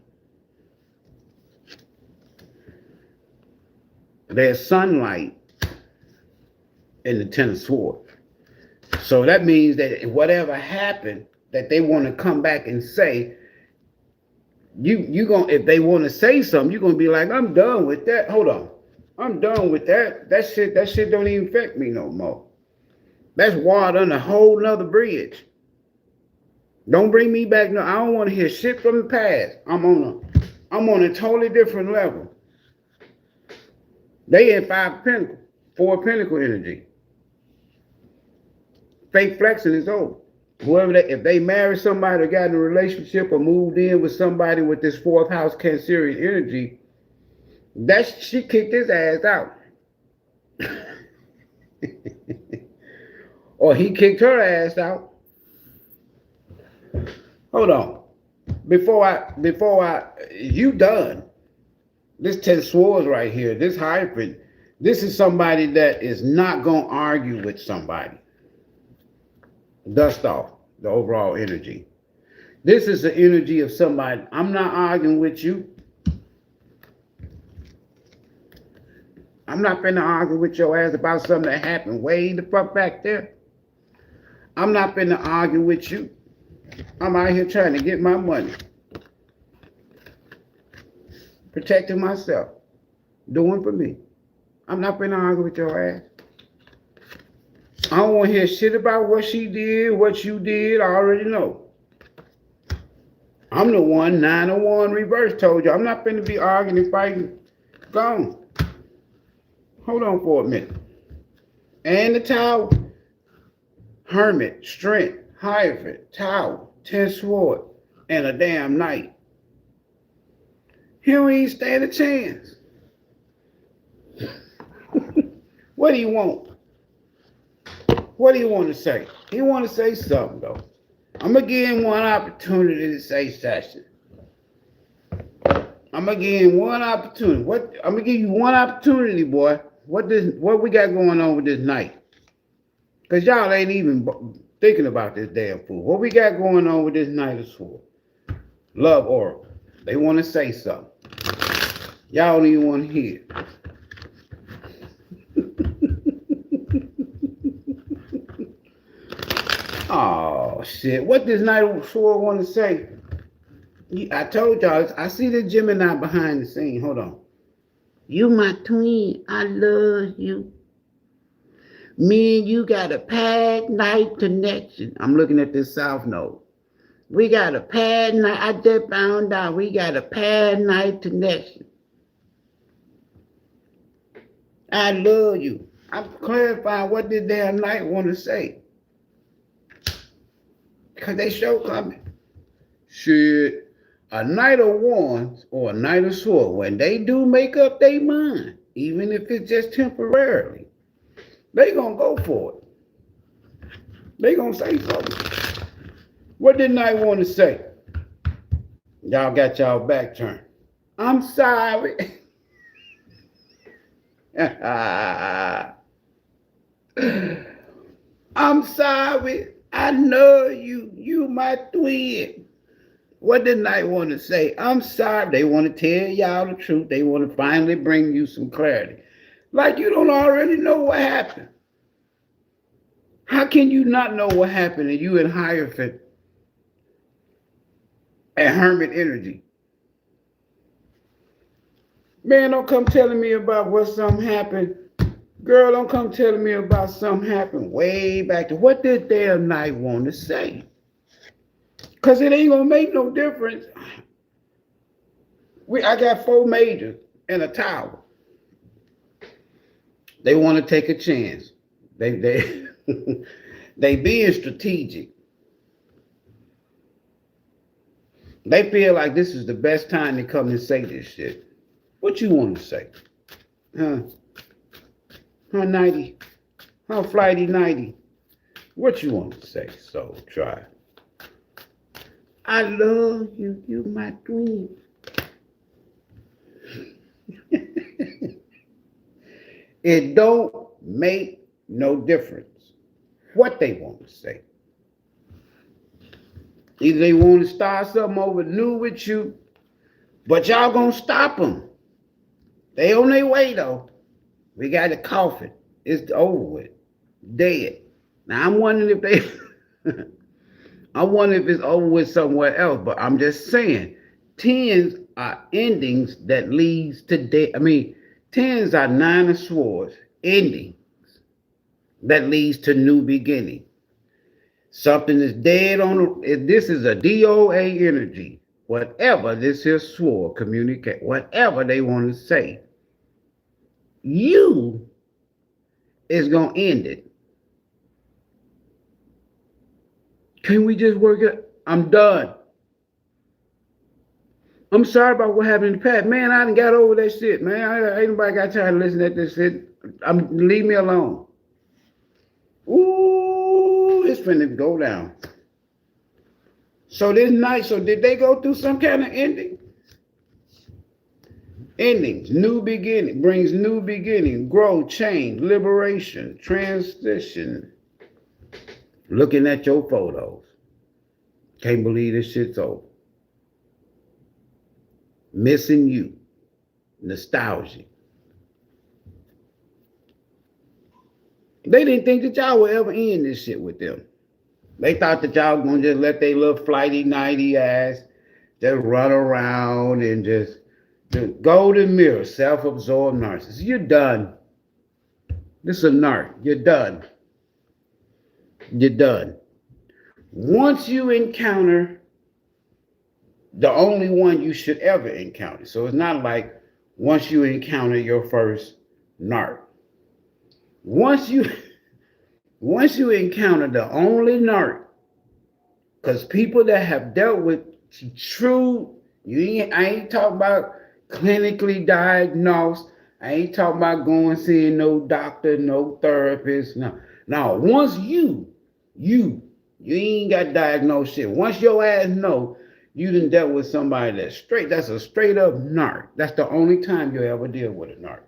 There's sunlight in the 10 of Swords. So that means that whatever happened, that they want to come back and say, you gonna, if they want to say something, you're gonna be like, I'm done with that. Hold on. I'm done with that. That shit don't even affect me no more. That's water on a whole nother bridge. Don't bring me back. No, I don't want to hear shit from the past. I'm on a totally different level. They in 5 of Pentacles, 4 of Pentacles energy. Fake flexing is over. Whoever if they marry somebody or got in a relationship or moved in with somebody with this 4th house Cancerian energy, she kicked his ass out. Or he kicked her ass out. Hold on. You done. This 10 of Swords right here, this Hierophant, this is somebody that is not going to argue with somebody. Dust off the overall energy. This is the energy of somebody. I'm not arguing with you. I'm not finna argue with your ass about something that happened way the fuck back there. I'm not finna argue with you. I'm out here trying to get my money. Protecting myself. Doing for me. I'm not gonna argue with your ass. I don't want to hear shit about what she did, what you did. I already know. I'm the one, 901 reverse told you. I'm not going to be arguing and fighting. Gone. Hold on for a minute. And the tower. Hermit, strength, Hierophant, tower, 10 sword, and a damn knight. He don't even stand a chance. What do you want? What do you want to say? He want to say something, though. I'm going to give him one opportunity to say something. I'm going to give him one opportunity. I'm going to give you one opportunity, boy. What we got going on with this night? Because y'all ain't even thinking about this damn fool. What we got going on with this Knight of Swords? Love Oracle. They want to say something. Y'all don't even want to hear. Oh, shit. What does Knight of Swords want to say? I told y'all, I see the Gemini behind the scene. Hold on. You my twin. I love you. Me and you got a past night connection. I'm looking at this South Node. We got a past night. I just found out we got a past night connection. I love you. I'm clarifying what this damn night want to say. Because they show coming. Shit. A Knight of Wands or a Knight of Swords, when they do make up their mind, even if it's just temporarily, they gonna go for it. They gonna say something. What did Knight want to say? Y'all got y'all back turned. I'm sorry. I'm sorry. I know you. You my twin. What did Knight want to say? I'm sorry. They want to tell y'all the truth. They want to finally bring you some clarity. Like you don't already know what happened. How can you not know what happened and you in Hierophant and Hermit energy? Man, don't come telling me about what something happened. Girl, don't come telling me about something happened way back to what did damn Knight want to say? Because it ain't going to make no difference. I got 4 majors and a tower. They want to take a chance. They being strategic. They feel like this is the best time to come and say this shit. What you want to say? Huh, Nighty? Huh, Flighty Nighty? What you want to say? So try. I love you. You my twin. It don't make no difference what they want to say. Either they want to start something over new with you, but y'all gonna stop them. They on their way though. We got the coffin. It's over with. Dead. Now I'm wondering if they I wonder if it's over with somewhere else, but I'm just saying, 10s are endings that leads to death. I mean, 10s are 9 of Swords, endings that leads to new beginning. Something is dead on, this is a DOA energy. Whatever this is sword, communicate, whatever they want to say, you is going to end it. Can we just work it? I'm done. I'm sorry about what happened in the past. Man, I done got over that shit, man. Ain't nobody got time to listen to this shit. Leave me alone. Ooh, it's finna go down. So this night, so did they go through some kind of ending? Endings, new beginning, brings new beginning, growth, change, liberation, transition. Looking at your photos. Can't believe this shit's over. Missing you. Nostalgia. They didn't think that y'all would ever end this shit with them. They thought that y'all was gonna just let their little flighty nighty ass just run around and just golden mirror, self-absorbed narcissist. You're done. This is a narc. You're done. You're done. Once you encounter the only one you should ever encounter. So it's not like once you encounter your first narc. Once you encounter the only narc, because people that have dealt with true, I ain't talking about clinically diagnosed. I ain't talking about going seeing no doctor, no therapist. No. Now, once you ain't got diagnosed shit. Once your ass know you done dealt with somebody that's a straight up narc. That's the only time you ever deal with a narc.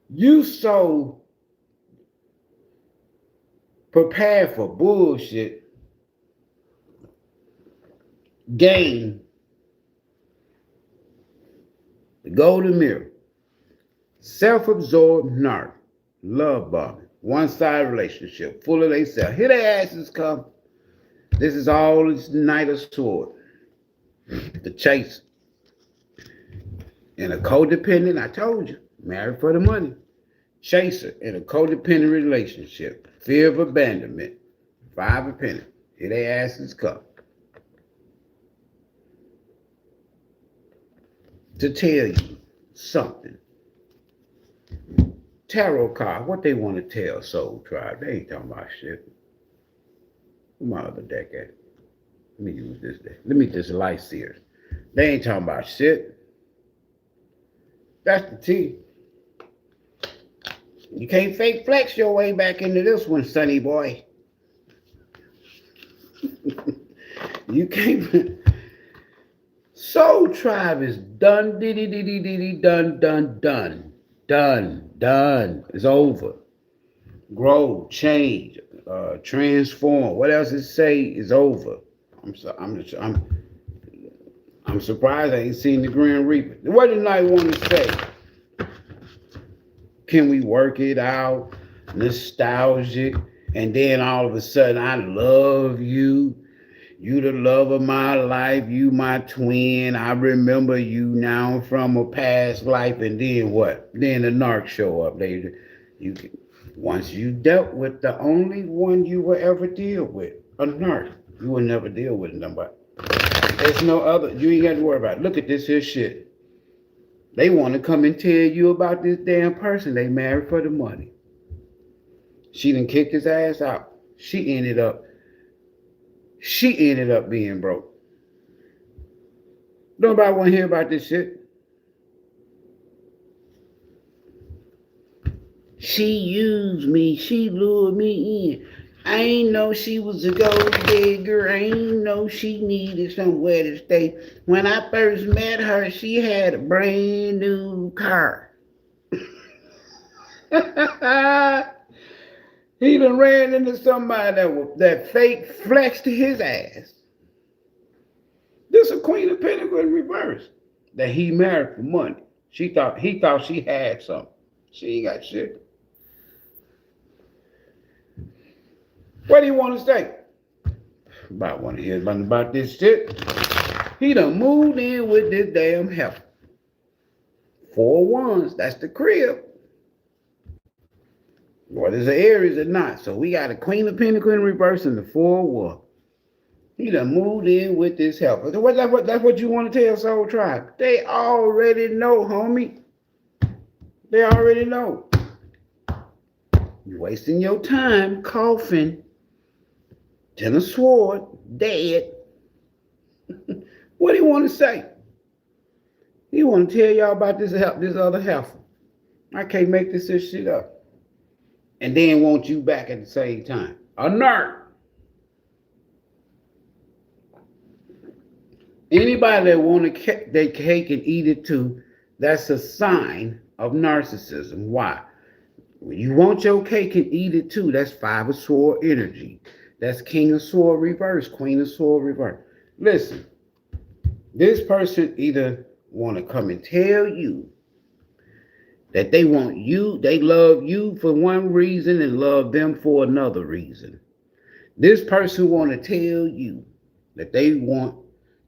You so prepared for bullshit, game, the golden mirror, self-absorbed narc, love bombing, one-sided relationship, full of themselves. Here their asses come. This is all this Knight of Sword, the chase, and a codependent. I told you, married for the money. Chaser in a codependent relationship, fear of abandonment, 5 of Pentacles. Here they asses come to tell you something. Tarot card, what they want to tell Soul Tribe? They ain't talking about shit. My other deck at it. Let me use this deck. Let me just light seers. They ain't talking about shit. That's the T. You can't fake flex your way back into this one, sonny boy. You can't. Soul Tribe is done, done. It's over. Grow, change, transform. What else it say is over. I'm surprised I ain't seen the Grim Reaper. What did I want to say? Can we work it out? Nostalgic. And then all of a sudden, I love you. You the love of my life. You my twin. I remember you now from a past life. And then what? Then the narc show up. Once you dealt with the only one you will ever deal with, a narc, you will never deal with nobody. There's no other. You ain't got to worry about it. Look at this here shit. They want to come and tell you about this damn person they married for the money. She done kicked his ass out. She ended up being broke. Nobody want to hear about this shit. She used me. She lured me in. I ain't know she was a gold digger. I ain't know she needed somewhere to stay. When I first met her, she had a brand new car. He done ran into somebody that fake flexed his ass. This is a Queen of Pentacles in reverse. That he married for money. He thought she had something. She ain't got shit. What do you want to say? About want to hear about this shit. He done moved in with this damn heifer. 4 wands, that's the crib. Whether it's an Aries or not. So we got a Queen of Pentacles in reverse and the 4 wands. He done moved in with this heifer. That's what you want to tell Soul Tribe. They already know, homie. They already know. You're wasting your time coughing. 10 of Swords, dead. What do you want to say? He want to tell y'all about this other heifer. I can't make this shit up. And then want you back at the same time. A narc. Anybody that want to their cake and eat it too, that's a sign of narcissism. Why? When you want your cake and eat it too, that's 5 of Swords energy. That's King of Swords reverse, Queen of Swords reverse. Listen, this person either want to come and tell you that they want you, they love you for one reason and love them for another reason. This person want to tell you that they want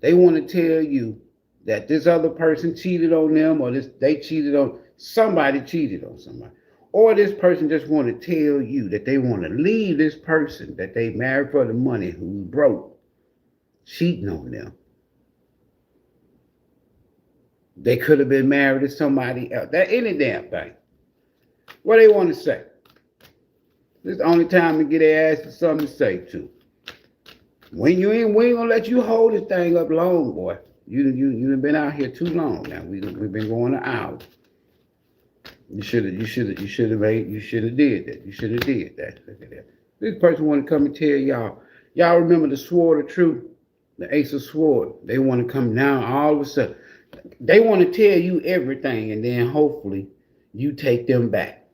to tell you that this other person cheated on them or they cheated on. Somebody cheated on somebody. Or this person just want to tell you that they want to leave this person that they married for the money who's broke, cheating on them. They could have been married to somebody else. That any damn thing. What they want to say. This is the only time to get their ass to something to say to. When you ain't, we ain't gonna let you hold this thing up long, boy. You've been out here too long now. We've been going an hour. You should have did that. You should have did that. Look at that. This person want to come and tell y'all. Y'all remember the sword of truth, the ace of sword. They want to come down all of a sudden. They want to tell you everything, and then hopefully you take them back.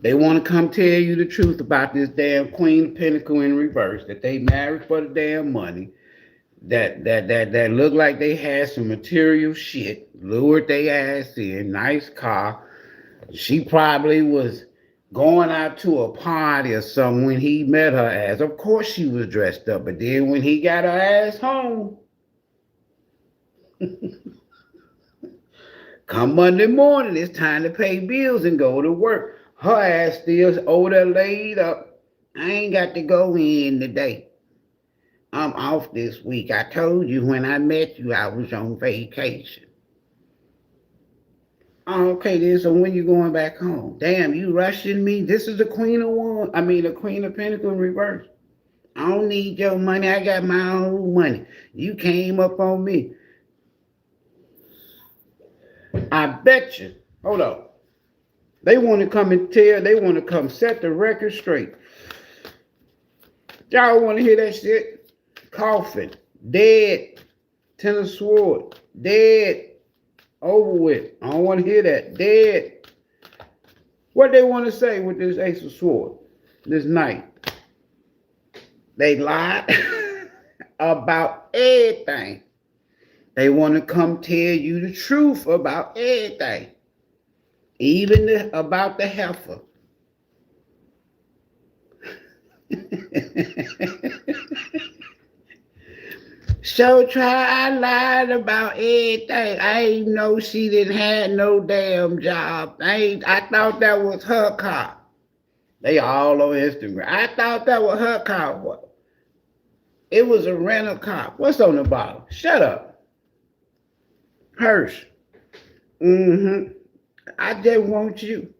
They want to come tell you the truth about this damn Queen of Pentacles in reverse, that they married for the damn money, that looked like they had some material shit, lured their ass in, nice car. She probably was going out to a party or something when he met her ass. Of course she was dressed up, but then when he got her ass home, come Monday morning, it's time to pay bills and go to work. Her ass still over there laid up. I ain't got to go in today. I'm off this week. I told you when I met you I was on vacation. Oh, okay then, so when you going back home? Damn, you rushing me? This is the Queen of Wands. The Queen of Pentacles in reverse. I don't need your money. I got my own money. You came up on me. I bet you. Hold on. They want to come and tell, they want to come set the record straight. Y'all want to hear that shit? Coffin, dead, Ten of Swords, dead, over with. I don't want to hear that, dead. What they want to say with this Ace of Swords, this knight? They lied about everything. They want to come tell you the truth about everything. Even about the heifer. So I lied about everything. I ain't know she didn't have no damn job. I thought that was her car. They all on Instagram. I thought that was her car. It was a rental car. What's on the bottom? Shut up. Hirsch. Mm-hmm. I just want you.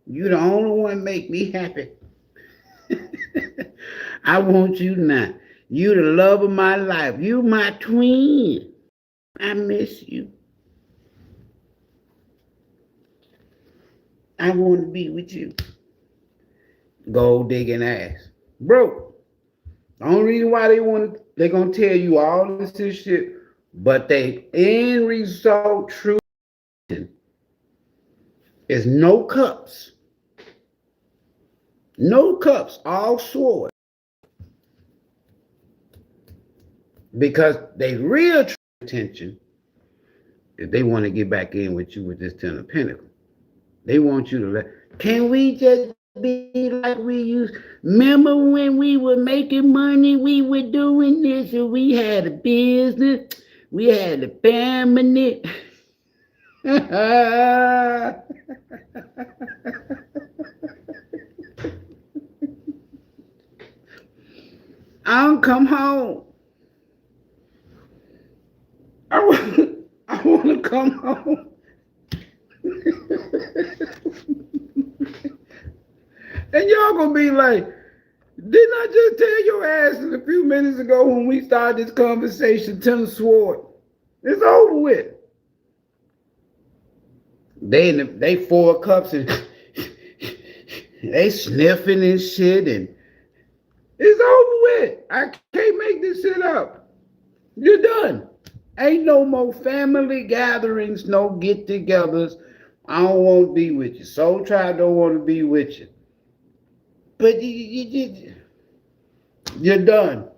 You the only one make me happy. I want you now. You the love of my life. You my twin. I miss you. I want to be with you. Gold digging ass. Bro, the only reason why they're going to tell you all this shit, but they end result truth is no cups. No cups, all sword. Because they real intention is they want to get back in with you with this Ten of Pentacles. They want you to can we just be like we used? Remember when we were making money, we were doing this, and we had a business, we had a family. I don't come home. I want to come home. And y'all gonna be like, didn't I just tell your ass a few minutes ago when we started this conversation, Ten of Swords? It's over with. They 4 cups and they sniffing and shit, and it's over with. I can't make this shit up. You're done. Ain't no more family gatherings, no get-togethers. I don't want to be with you. Soul Tribe don't want to be with you. But you're done.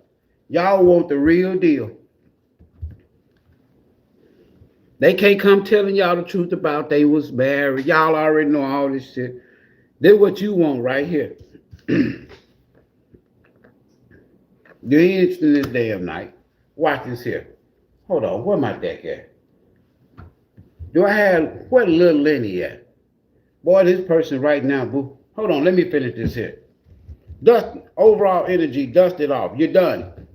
Y'all want the real deal. They can't come telling y'all the truth about they was married. Y'all already know all this shit. This what you want right here. You ain't interested in this damn night. Watch this here. Hold on, where my deck at? Do I have, where little Lenny at? Boy, this person right now, boo. Hold on, let me finish this here. Dust, overall energy, dust it off. You're done.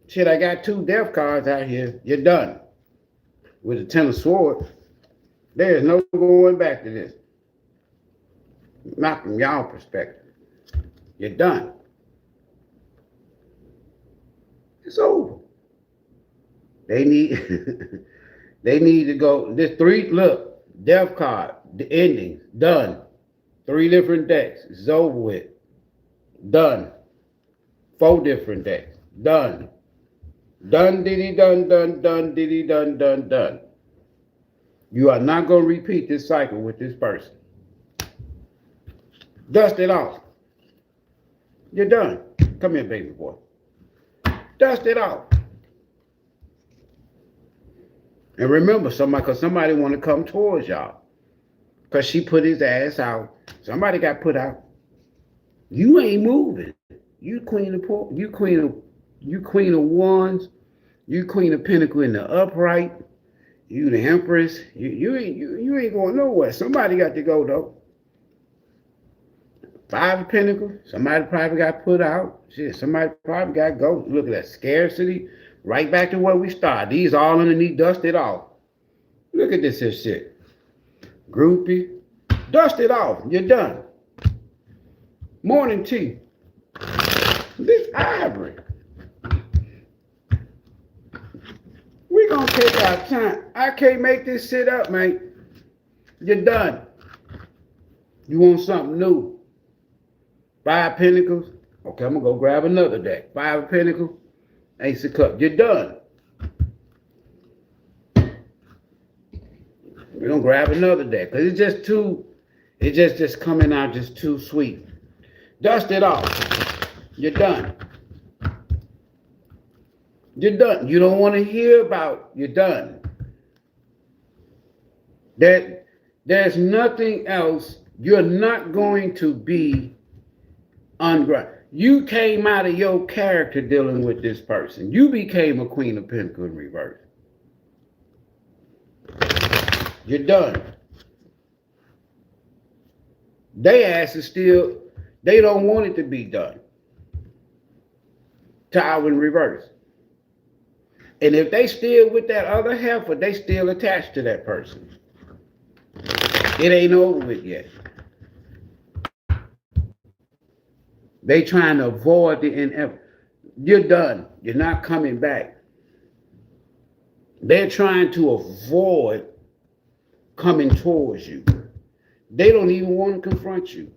Shit, I got 2 death cards out here. You're done. With the 10 of swords, there's no going back to this. Not from y'all perspective. You're done. It's over. They need they need to go. This 3, look, death card, the endings, done. 3 different decks. It's over with. Done. 4 different decks. Done. Done, diddy, done, done, done, diddy, done, done, done. You are not going to repeat this cycle with this person. Dust it off. You're done. Come here, baby boy. Dust it off. And remember, somebody want to come towards y'all. Because she put his ass out. Somebody got put out. You ain't moving. You queen of wands. You queen of pentacle in the upright. You the empress. You ain't going nowhere. Somebody got to go though. 5 of pentacles. Somebody probably got put out. Shit, somebody probably got to go. Look at that scarcity. Right back to where we started. These all underneath, dust it off. Look at this here shit. Groupie. Dust it off. You're done. Morning tea. This Ivory. We gonna take our time. I can't make this shit up, mate. You're done. You want something new? 5 pentacles. Okay, I'm gonna go grab another deck. 5 of pentacles. Ace of cups. You're done. We're gonna grab another deck because it's just too. It's just coming out just too sweet. Dust it off. You're done. You're done. You don't want to hear about. You're done. There's nothing else. You're not going to be ungrounded. You came out of your character dealing with this person. You became a queen of pentacles in reverse. You're done. They ass is still, they don't want it to be done. Tower in reverse. And if they still with that other heifer, they still attached to that person. It ain't over with yet. They trying to avoid the inevitable. You're done. You're not coming back. They're trying to avoid coming towards you. They don't even want to confront you.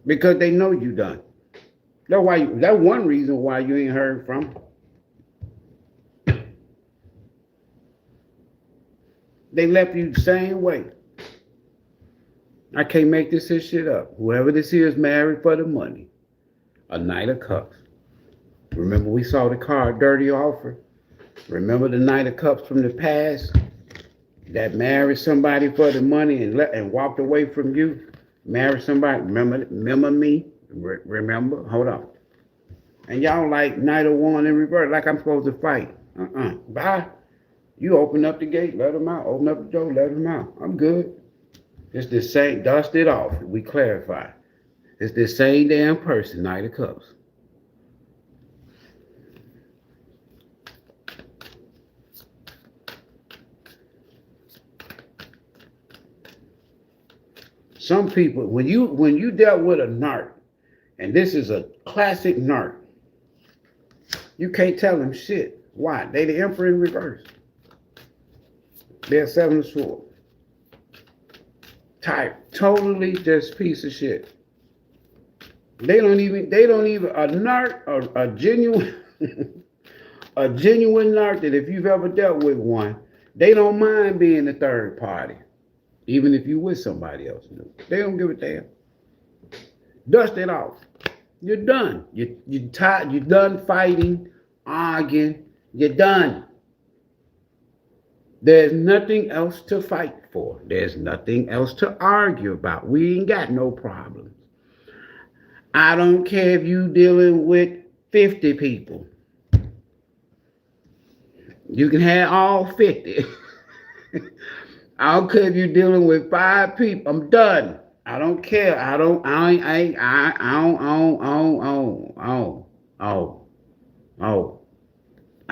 Because they know you done. That's one reason why you ain't heard from them. They left you the same way. I can't make this shit up. Whoever this is married for the money. A Knight of Cups. Remember we saw the card Dirty Offer? Remember the Knight of Cups from the past? That married somebody for the money and walked away from you? Married somebody? Remember me? Remember? Hold on. And y'all like Knight of Wands in reverse, like I'm supposed to fight. Bye. You open up the gate, let them out. Open up the door, let them out. I'm good. It's the same, dust it off. We clarify. It's the same damn person, Knight of Cups. Some people, when you dealt with a narc, and this is a classic narc, you can't tell them shit. Why? They the Emperor in reverse. They're 7 of Swords. Type, totally just piece of shit. They don't even, a narc, a genuine, a genuine narc that if you've ever dealt with one, they don't mind being the third party. Even if you with somebody else new. They don't give a damn. Dust it off. You're done. You're tired. You're done fighting, arguing. You're done. There's nothing else to fight for. There's nothing else to argue about. We ain't got no problems. I don't care if you dealing with 50 people. You can have all 50. I don't care if you're dealing with 5 people. I'm done. I don't care. I don't I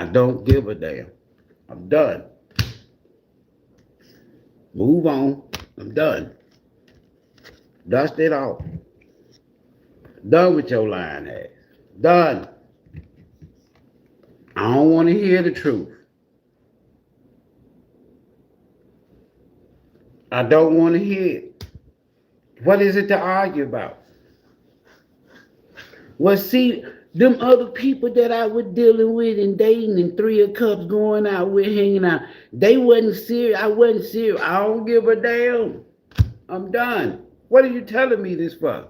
don't give a damn. I'm done. Move on. I'm done. Dust it off. Done with your lying ass. Done. I don't want to hear the truth. I don't want to hear it. What is it to argue about? Well, see, them other people that I was dealing with and dating and 3 of Cups going out with, hanging out, they wasn't serious. I wasn't serious. I don't give a damn. I'm done. What are you telling me this for?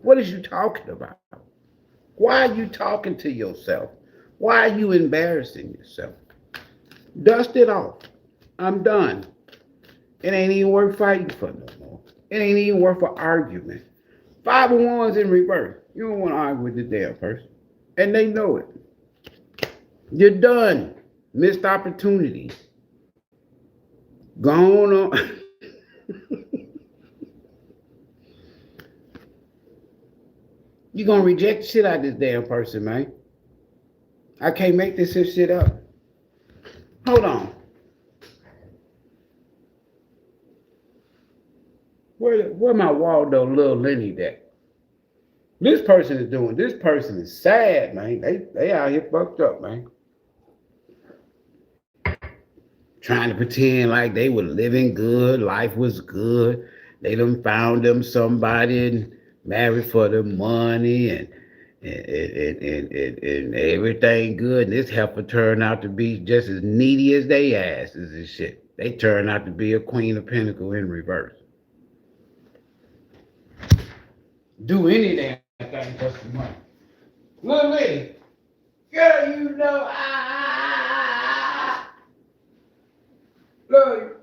What is you talking about? Why are you talking to yourself? Why are you embarrassing yourself? Dust it off. I'm done. It ain't even worth fighting for no more. It ain't even worth an argument. 5 of Wands in reverse. You don't want to argue with the damn person. And they know it. You're done. Missed opportunities. Gone on. You're going to reject the shit out of this damn person, man. I can't make this shit up. Hold on. Where my Waldo little Lenny at? This person is sad, man. They out here fucked up, man. Trying to pretend like they were living good, life was good. They done found them somebody and married for the money and everything good. And this heifer turned out to be just as needy as they asses and shit. They turned out to be a Queen of Pentacles in reverse. Do any damn thing for some money. Little lady, girl, you know love you.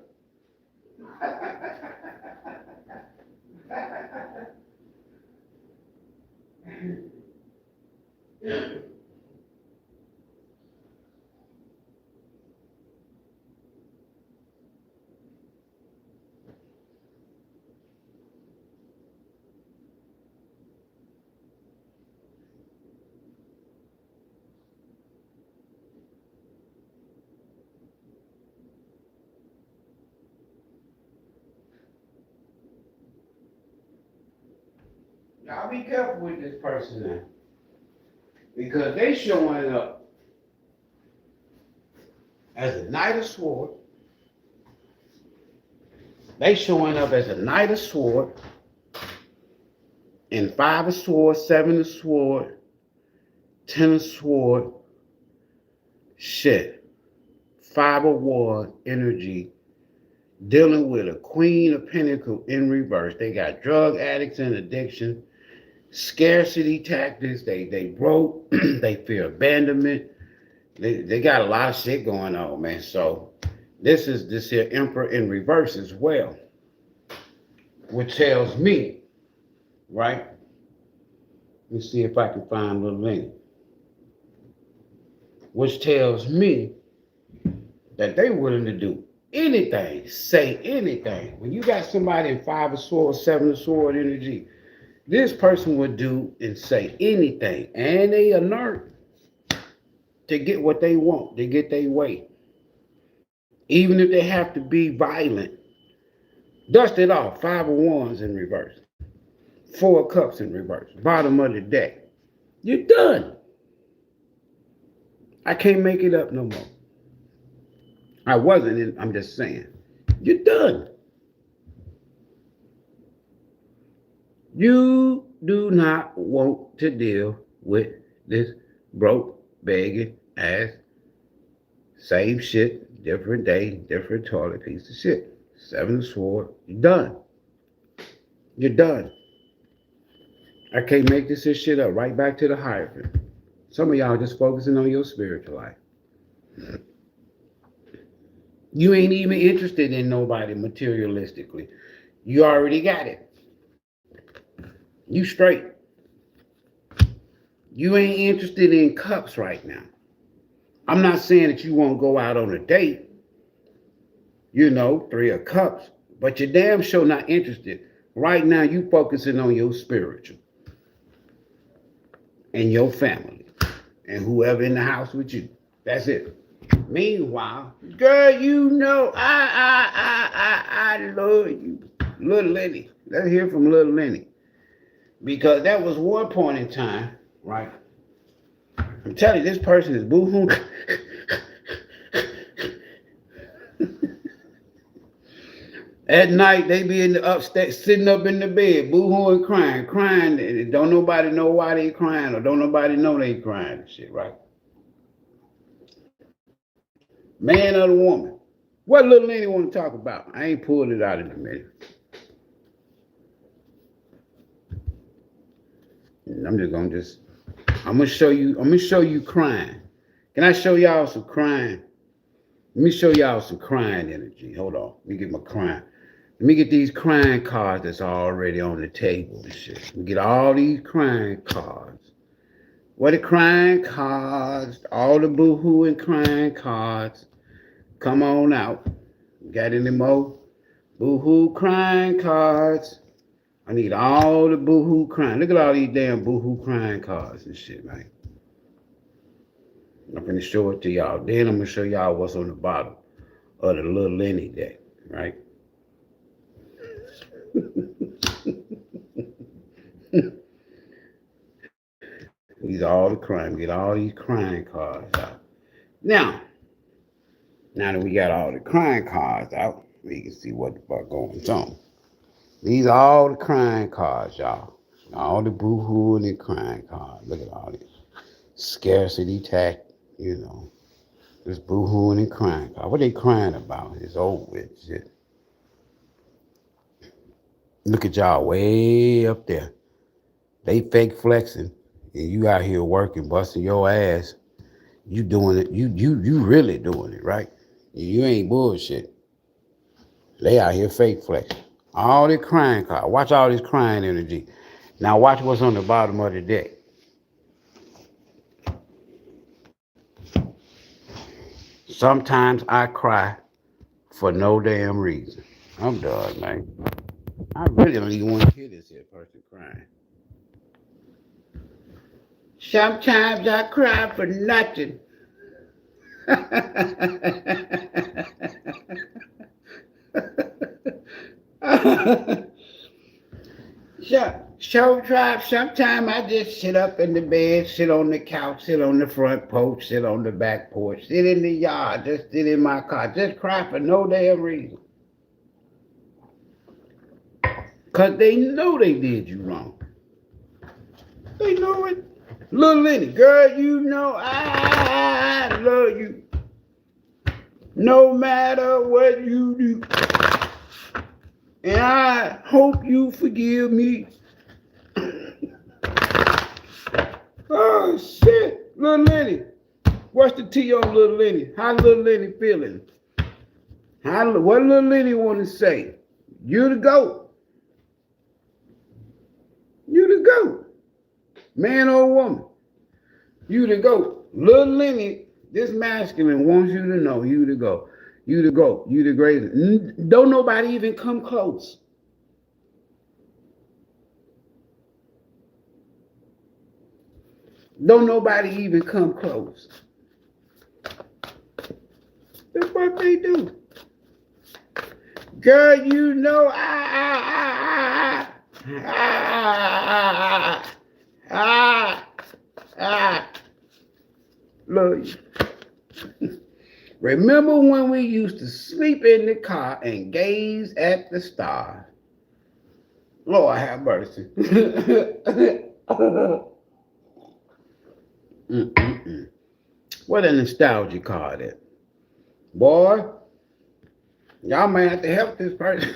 Y'all be careful with this person now. Because they showing up as a Knight of Swords. They showing up as a Knight of Swords and 5 of Swords, 7 of Swords, 10 of Swords, shit. 5 of Wands energy, dealing with a Queen of Pentacles in reverse. They got drug addicts and addiction, scarcity tactics. They broke. They fear abandonment. They got a lot of shit going on, man. So this here Emperor in reverse as well, which tells me, right? Let's see if I can find a little link. Which tells me that they willing to do anything, say anything. When you got somebody in 5 of Swords, 7 of Swords energy, this person would do and say anything, and they alert to get what they want, to get their way. Even if they have to be violent. Dust it off. 5 of Wands in reverse. 4 of Cups in reverse. Bottom of the deck. You're done. I can't make it up no more. I wasn't, I'm just saying. You're done. You do not want to deal with this broke, begging ass, same shit, different day, different toilet piece of shit. 7 of Swords, you're done. You're done. I can't make this shit up. Right back to the Hierophant. Some of y'all just focusing on your spiritual life. You ain't even interested in nobody materialistically. You already got it. You straight. You ain't interested in cups right now. I'm not saying that you won't go out on a date, you know, 3 of Cups, but you're damn sure not interested. Right now, you focusing on your spiritual and your family and whoever in the house with you. That's it. Meanwhile, girl, you know I love you. Little Lenny. Let's hear from Little Lenny. Because that was one point in time, right? I'm telling you, this person is boo-hoo. At night, they be in the upstairs, sitting up in the bed, boo-hooing, crying, and don't nobody know why they crying, or don't nobody know they crying and shit, right? Man or the woman. What Little Lenny want to talk about? I ain't pulled it out in a minute. I'm gonna show you crying. Can I show y'all some crying? Let me show y'all some crying energy. Hold on. Let me get my crying. Let me get these crying cards that's already on the table and shit. Let me get all these crying cards. What are crying cards? All the boo-hoo and crying cards. Come on out. Got any more boo-hoo crying cards? I need all the boo-hoo crying. Look at all these damn boo-hoo crying cards and shit, man. I'm gonna show it to y'all. Then I'm gonna show y'all what's on the bottom of the Little Lenny deck, right? These are all the crime. Get all these crying cards out. Now that we got all the crying cards out, we can see what the fuck going on. These are all the crying cards, y'all. All the boo-hoo and the crying cards. Look at all this. Scarcity tact, you know. This boo-hooing and crying card. What they crying about? It's over with shit. Look at y'all way up there. They fake flexing. And you out here working, busting your ass. You doing it. You really doing it, right? You ain't bullshit. They out here fake flexing. All this crying card. Watch all this crying energy. Now watch what's on the bottom of the deck. Sometimes I cry for no damn reason. I'm done, man. I really don't even want to hear this here person crying. Sometimes I cry for nothing. Show tribe, sometimes I just sit up in the bed, sit on the couch, sit on the front porch, sit on the back porch, sit in the yard, just sit in my car, just cry for no damn reason. Because they know they did you wrong. They know it. Little Lenny, girl, you know I love you. No matter what you do. And I hope you forgive me. Oh, shit. Little Lenny. What's the tea on Little Lenny? How Little Lenny feeling? What Little Lenny want to say? You the GOAT. You the GOAT. Man or woman. You the GOAT. Little Lenny, this masculine wants you to know you the GOAT. You the GOAT. You the greatest. Don't nobody even come close. Don't nobody even come close. That's what they do. Girl, you know I love you. Remember when we used to sleep in the car and gaze at the stars? Lord have mercy. What a nostalgia card is. Boy, y'all might have to help this person.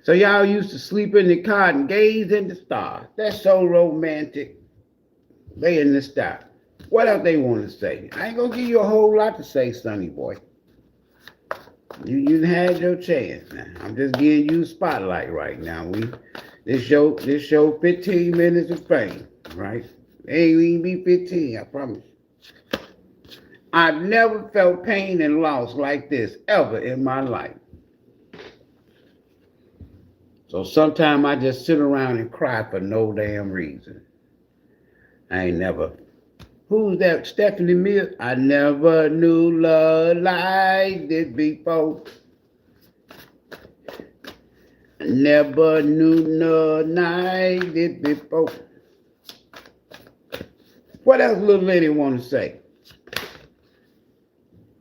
So y'all used to sleep in the car and gaze in the stars. That's so romantic. They in the sky. What else they want to say? I ain't gonna give you a whole lot to say, sonny boy. You had your chance now. I'm just giving you a spotlight right now. This show 15 minutes of fame, right? It ain't even be 15, I promise. I've never felt pain and loss like this ever in my life. So sometimes I just sit around and cry for no damn reason. I ain't never. Who's that? Stephanie Mills? I never knew love like this before. I never knew love like this before. What else little lady want to say?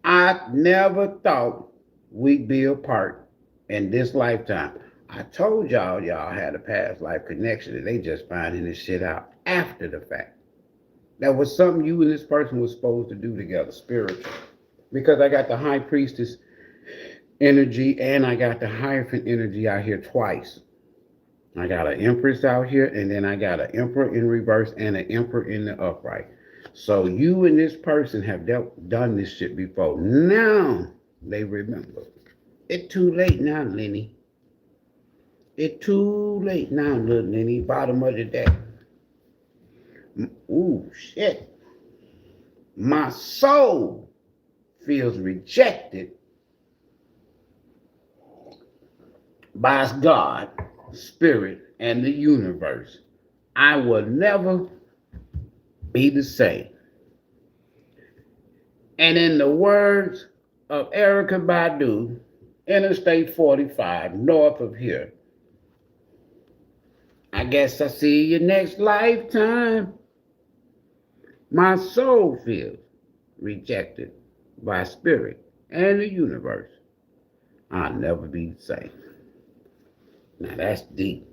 I never thought we'd be apart in this lifetime. I told y'all had a past life connection and they just finding this shit out after the fact. That was something you and this person was supposed to do together, spiritual. Because I got the high priestess energy and I got the Hierophant energy out here twice. I got an Empress out here and then I got an Emperor in reverse and an Emperor in the upright. So you and this person have done this shit before. Now they remember. It's too late now, Lenny. It's too late now, little Lenny. Bottom of the deck. Ooh, shit. My soul feels rejected by God, Spirit, and the universe. I will never be the same. And in the words of Erykah Badu, Interstate 45, north of here, I guess I see you next lifetime. My soul feels rejected by Spirit and the universe. I'll never be the same. Now that's deep.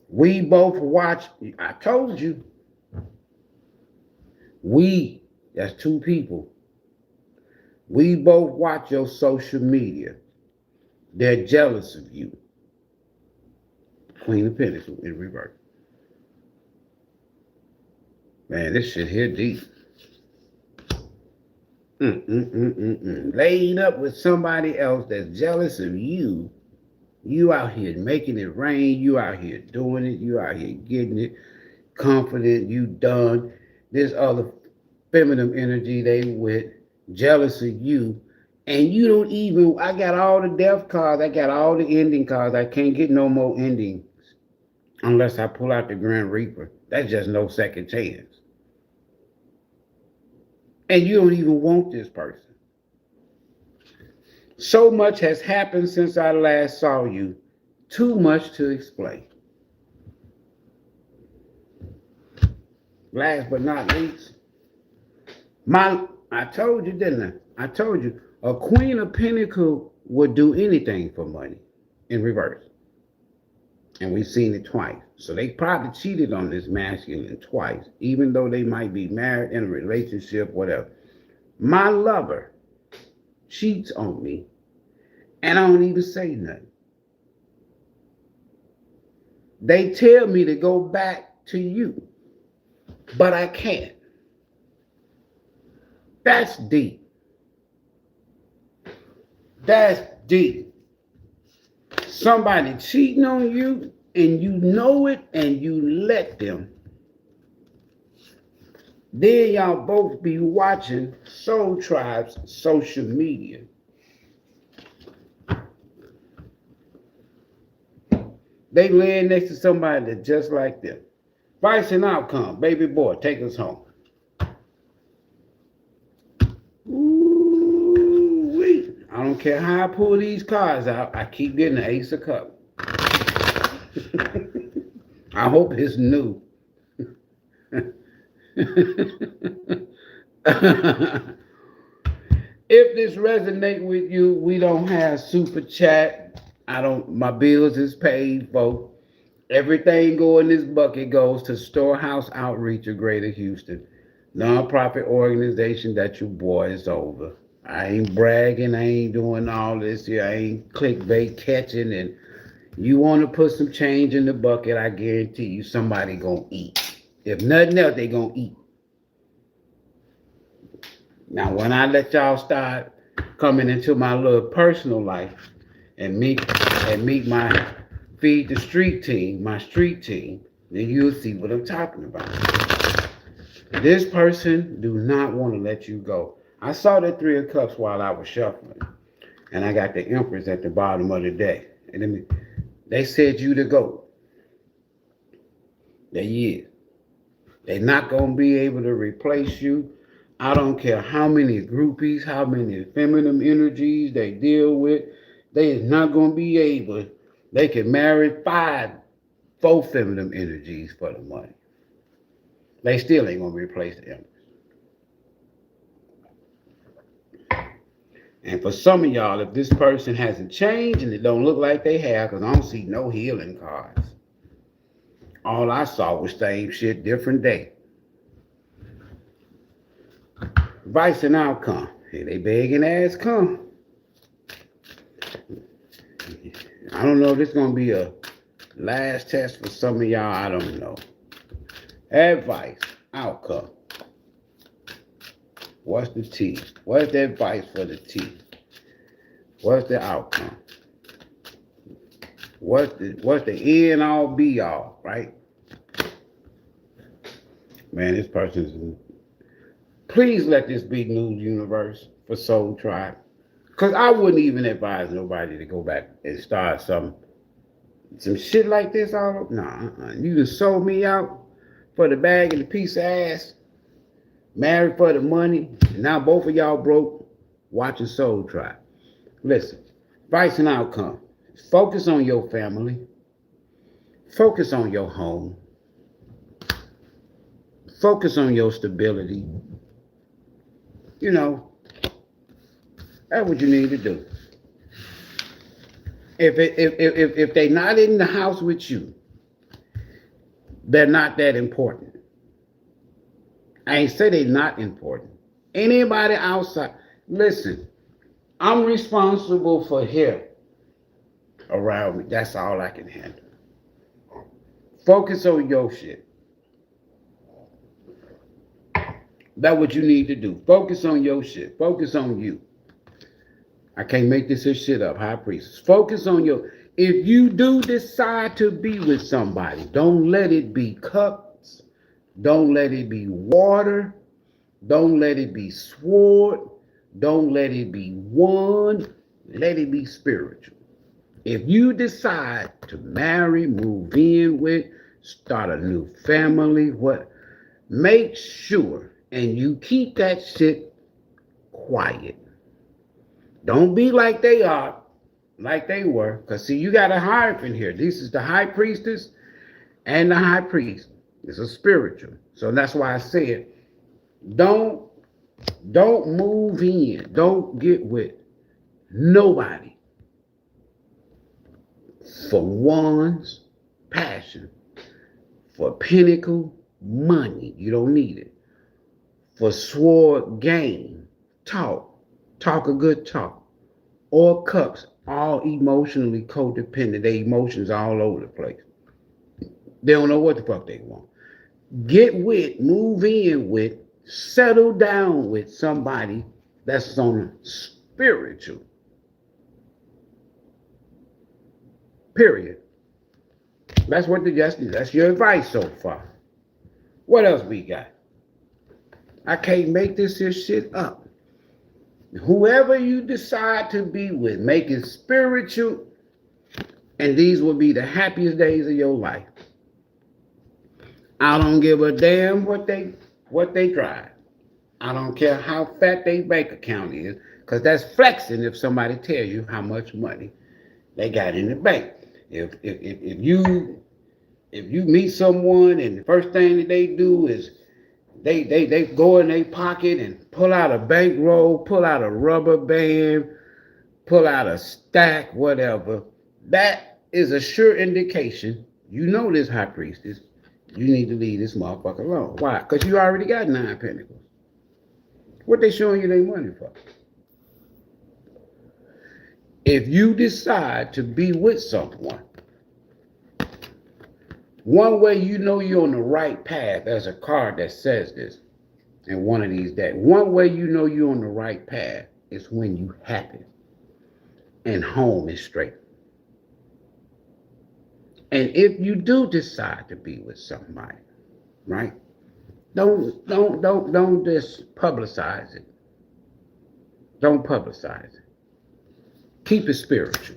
We both watch, I told you, that's two people. We both watch your social media. They're jealous of you. Queen of Pentacles in reverse. Man, this shit here deep. Laid up with somebody else that's jealous of you. You out here making it rain. You out here doing it. You out here getting it. Confident. You done. This other feminine energy they with. Jealous of you. And you don't even, I got all the death cards. I got all the ending cards. I can't get no more endings unless I pull out the Grand Reaper. That's just no second chance. And you don't even want this person. So much has happened since I last saw you. Too much to explain. Last but not least, I told you, didn't I? I told you, a Queen of Pentacles would do anything for money in reverse. And we've seen it twice. So they probably cheated on this masculine twice, even though they might be married in a relationship, whatever. My lover cheats on me, and I don't even say nothing. They tell me to go back to you, but I can't. That's deep. That's deep. Somebody cheating on you and you know it and you let them. Then y'all both be watching Soul Tribe's social media. They laying next to somebody that's just like them. Vice and outcome, baby boy, take us home. Ooh-wee. I don't care how I pull these cards out, I keep getting the Ace of Cups. I hope it's new. If this resonates with you, we don't have super chat. My bills is paid for. Everything go in this bucket goes to Storehouse Outreach of Greater Houston, nonprofit organization that your boy is over. I ain't bragging, I ain't doing all this here, I ain't clickbait catching, and you want to put some change in the bucket, I guarantee you somebody gonna eat. If nothing else, they gonna eat. Now, when I let y'all start coming into my little personal life and meet my Feed the Street team, my street team, then you'll see what I'm talking about. This person do not want to let you go. I saw the Three of Cups while I was shuffling, and I got the Empress at the bottom of the deck. And then they said you to go. They is. They're not gonna be able to replace you. I don't care how many groupies, how many feminine energies they deal with. They is not gonna be able. They can marry four feminine energies for the money. They still ain't gonna replace the Empress. And for some of y'all, if this person hasn't changed and it don't look like they have, because I don't see no healing cards. All I saw was same shit, different day. Advice and outcome. Hey, they begging ass come. I don't know if this is going to be a last test for some of y'all. I don't know. Advice, outcome. What's the T? What's the advice for the T? What's the outcome? What's the end all be all, right? Man, this person's... Please let this be news universe for Soul Tribe. Because I wouldn't even advise nobody to go back and start some shit like this all over. Nah, you just sold me out for the bag and the piece of ass, married for the money, and now both of y'all broke watching Soul Tribe. Listen, advice and outcome. Focus on your family. Focus on your home. Focus on your stability. You know, that's what you need to do. If they're not in the house with you, they're not that important. I ain't say they're not important. Anybody outside, listen, I'm responsible for hair around me. That's all I can handle. Focus on your shit. That's what you need to do. Focus on your shit. Focus on you. I can't make this shit up, High Priestess. Focus on your... If you do decide to be with somebody, don't let it be cups. Don't let it be water. Don't let it be sword. Don't let it be one. Let it be spiritual. If you decide to marry, move in with, start a new family, make sure and you keep that shit quiet. Don't be like they are, like they were. Because, see, you got a hierophant here. This is the High Priestess and the High Priest. It's a spiritual. So that's why I said, don't move in. Don't get with nobody for wands, passion, for pinnacle, money. You don't need it. For sword, game, talk a good talk. Or cups, all emotionally codependent. Their emotions all over the place. They don't know what the fuck they want. Get with, move in with, settle down with somebody that's on spiritual. Period. That's your advice so far. What else we got? I can't make this shit up. Whoever you decide to be with, make it spiritual, and these will be the happiest days of your life. I don't give a damn what they drive. I don't care how fat their bank account is, because that's flexing if somebody tells you how much money they got in the bank. If you meet someone and the first thing that they do is they go in their pocket and pull out a bankroll, pull out a rubber band, pull out a stack, whatever, that is a sure indication, you know this, High Priestess, you need to leave this motherfucker alone. Why? Because you already got 9 pentacles. What they showing you their money for? If you decide to be with someone, one way you know you're on the right path, there's a card that says this in one of these days. One way you know you're on the right path is when you happy and home is straight. And if you do decide to be with somebody, right? Don't just publicize it. Don't publicize it. Keep it spiritual.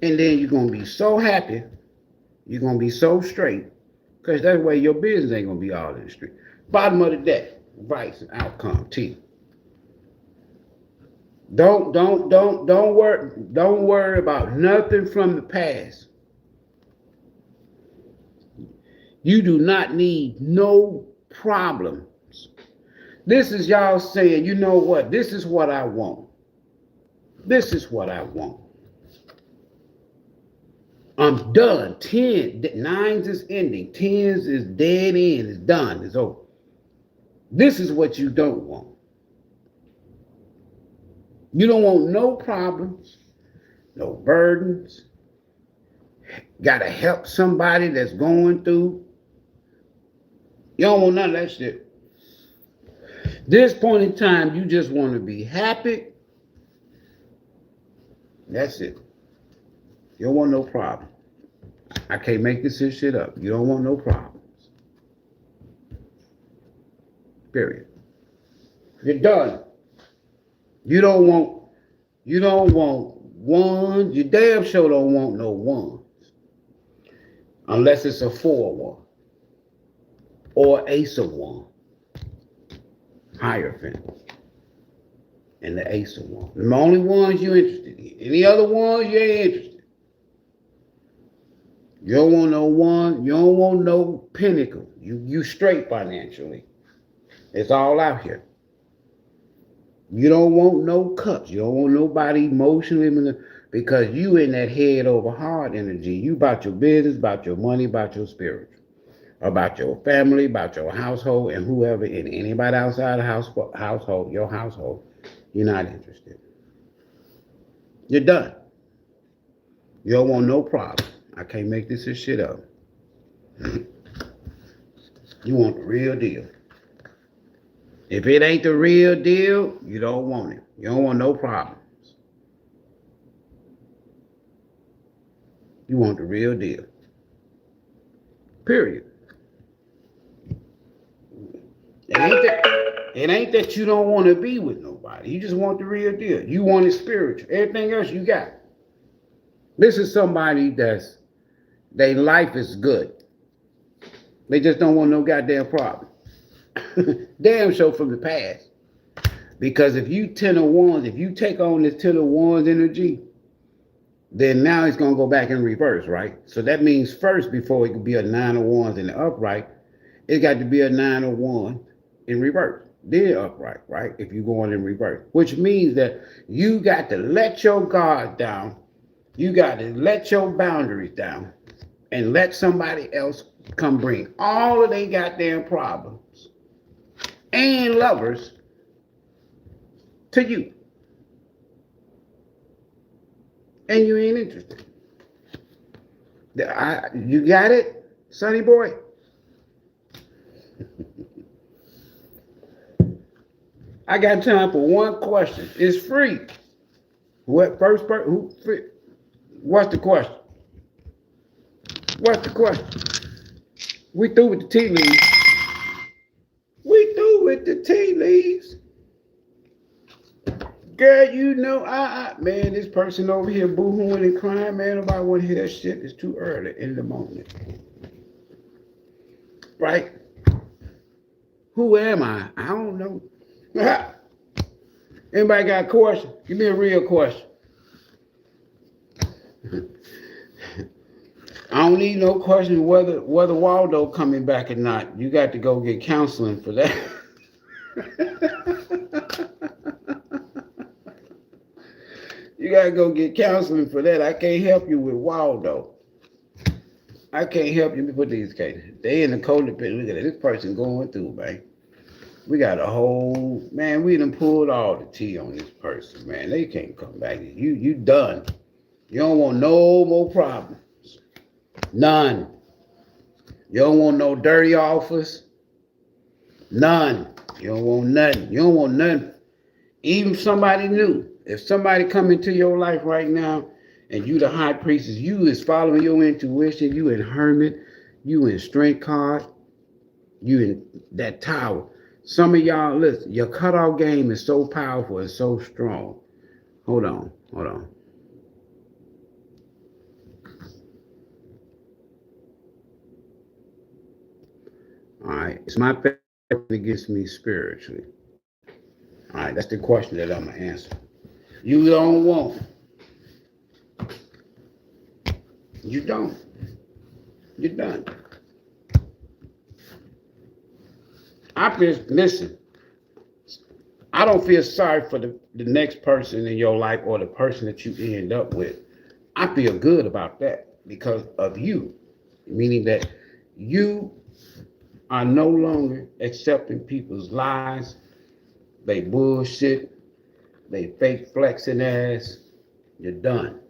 And then you're gonna be so happy. You're gonna be so straight. Because that way your business ain't gonna be all in the street. Bottom of the deck, advice and outcome, T. Don't worry about nothing from the past. You do not need no problems. This is y'all saying, you know what? This is what I want. This is what I want. I'm done. 9s is ending. 10s is dead end. It's done. It's over. This is what you don't want. You don't want no problems, no burdens. Gotta help somebody that's going through. You don't want none of that shit. This point in time, you just want to be happy. That's it. You don't want no problem. I can't make this shit up. You don't want no problems. Period. You're done. You don't want ones. You damn sure don't want no ones. Unless it's a 4-1. Or ace of 1. Hierophant. And the ace of 1. The only ones you're interested in. Any other ones, you ain't interested. You don't want no one. You don't want no pinnacle. You straight financially. It's all out here. You don't want no cups. You don't want nobody emotionally, because you in that head over heart energy. You about your business, about your money, about your spiritual, about your family, about your household, and whoever, and anybody outside the household, your household, you're not interested. You're done. You don't want no problem. I can't make this shit up. You want the real deal. If it ain't the real deal, you don't want it. You don't want no problems. You want the real deal. Period. It ain't that you don't want to be with nobody. You just want the real deal. You want it spiritual. Everything else you got. This is somebody that's, their life is good. They just don't want no goddamn problem. Damn show from the past. Because if you 10 of wands, if you take on this 10 of wands energy, then now it's going to go back in reverse, right? So that means first, before it could be a 9 of wands in the upright, it got to be a 9 of wands in reverse. Then upright, right? If you're going in reverse. Which means that you got to let your guard down. You got to let your boundaries down. And let somebody else come bring all of their goddamn problems and lovers to you. And you ain't interested. You got it, sonny boy? I got time for one question. It's free. What first person? Who free? What's the question? What's the question? We through with the tea leaves. We through with the tea leaves. Girl, you know, man, this person over here boo-hooing and crying, man, nobody want to hear that shit. It's too early in the morning. Right? Who am I? I don't know. Anybody got a question? Give me a real question. I don't need no question whether Waldo coming back or not. You got to go get counseling for that. You got to go get counseling for that. I can't help you with Waldo. I can't help you with these cases. They in the codependent. Look at this person going through, man. We got a whole, man, we done pulled all the tea on this person, man. They can't come back. You done. You don't want no more problems. None. You don't want no dirty offers. None. You don't want nothing. You don't want nothing. Even somebody new. If somebody come into your life right now and you the high priestess, you is following your intuition, you in hermit, you in strength card, You in that tower. Some of y'all, listen, your cutoff game is so powerful and so strong. Hold on. All right. It's my family against me spiritually. All right, that's the question that I'm going to answer. You don't want. You don't. You're done. Listen, I don't feel sorry for the next person in your life or the person that you end up with. I feel good about that because of you, meaning that you are no longer accepting people's lies, they bullshit, they fake flexing ass. You're done.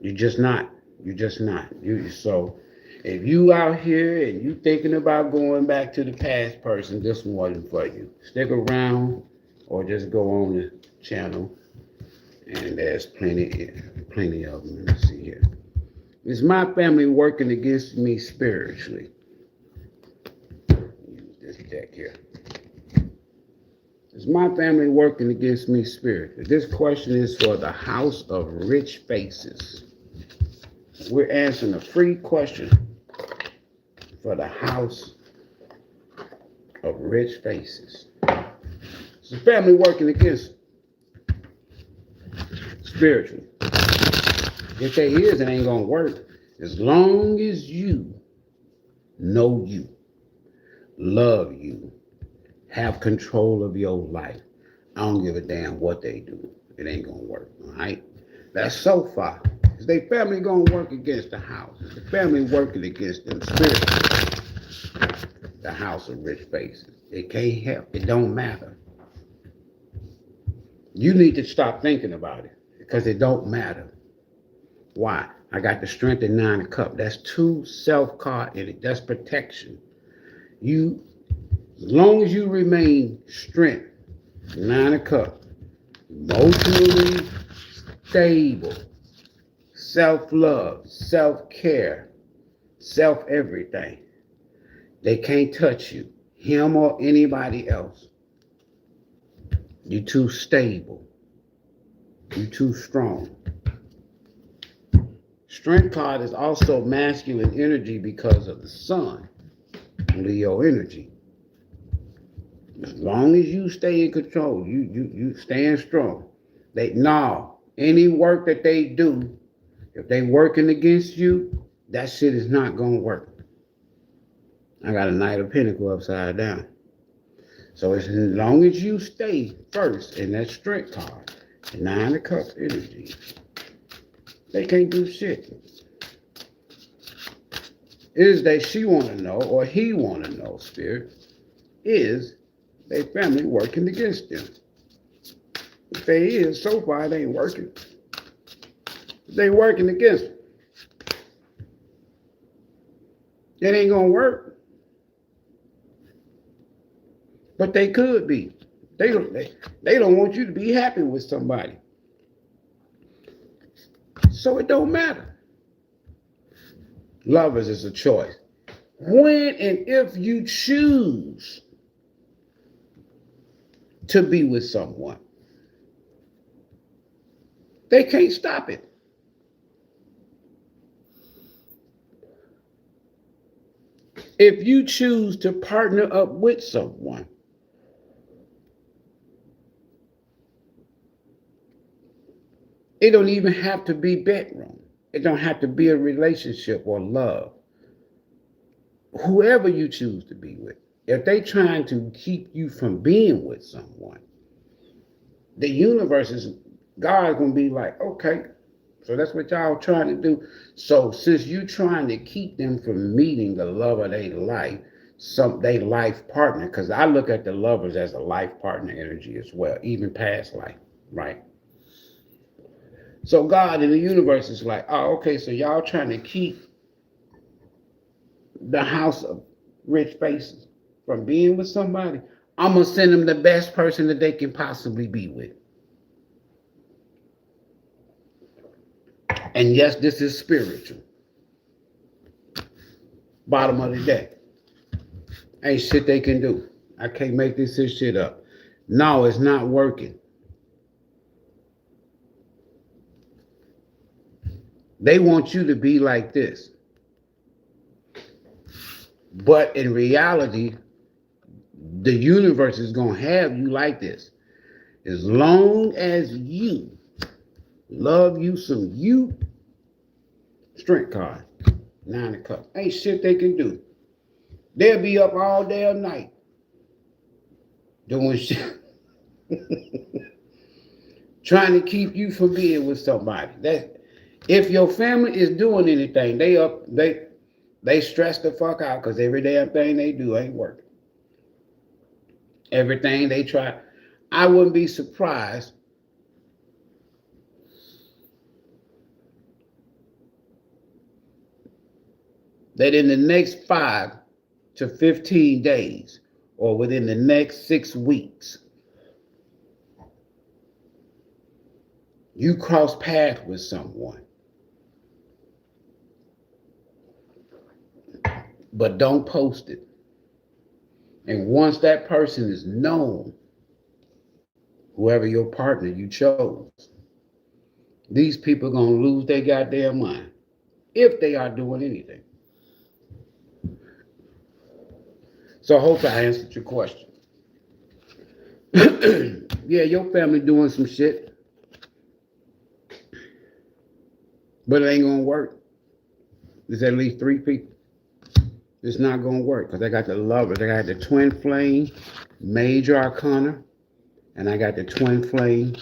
You're just not. You're just not. So if you out here and you thinking about going back to the past person, this one wasn't for you. Stick around or just go on the channel and there's plenty of them. Let's see here. Is my family working against me spiritually? Use this deck here. Is my family working against me spiritually? This question is for the House of Rich Faces. We're answering a free question for the House of Rich Faces. Is the family working against spiritually? If there is, it ain't gonna work. As long as you know you, love you, have control of your life, I don't give a damn what they do. It ain't gonna work, all right? That's so far. Is their family gonna work against the house? Is the family working against them spiritually? The House of Rich Faces. It can't help. It don't matter. You need to stop thinking about it because it don't matter. Why? I got the Strength and 9 of Cups. That's 2 self-card in it. That's protection. You, as long as you remain strength, 9 of Cups, emotionally stable, self-love, self-care, self-everything, they can't touch you, him or anybody else. You're too stable. You're too strong. Strength card is also masculine energy because of the sun, Leo energy. As long as you stay in control, you stand strong. Any work that they do, if they working against you, that shit is not gonna work. I got a Knight of Pentacles upside down. So as long as you stay first in that strength card, the 9 of Cups energy, they can't do shit. Is that she want to know, or he want to know, Spirit, is their family working against them? If they is, so far it ain't working. They working against them. It ain't gonna work. But they could be. They don't want you to be happy with somebody. So it don't matter. Lovers is a choice. When and if you choose to be with someone, they can't stop it. If you choose to partner up with someone, it don't even have to be bedroom. It don't have to be a relationship or love. Whoever you choose to be with, if they trying to keep you from being with someone, the universe is, God's gonna be like, okay, so that's what y'all trying to do. So since you trying to keep them from meeting the love of their life, their life partner, because I look at the lovers as a life partner energy as well, even past life, right? So God in the universe is like, oh, okay, so y'all trying to keep the House of Rich Faces from being with somebody. I'm going to send them the best person that they can possibly be with. And yes, this is spiritual. Bottom of the deck. Ain't shit they can do. I can't make this shit up. No, it's not working. They want you to be like this. But in reality, the universe is going to have you like this. As long as you love you some you, strength card, 9 of cups. Ain't shit they can do. They'll be up all day or night doing shit. Trying to keep you from being with somebody. That if your family is doing anything, they stress the fuck out because every damn thing they do ain't working. Everything they try. I wouldn't be surprised that in the next 5 to 15 days or within the next 6 weeks, you cross paths with someone. But don't post it. And once that person is known, whoever your partner you chose, these people are going to lose their goddamn mind if they are doing anything. So I hope I answered your question. Yeah, your family doing some shit, but it ain't going to work. There's at least 3 people. It's not going to work because I got the lovers. I got the twin flame, major arcana, and I got the twin flame,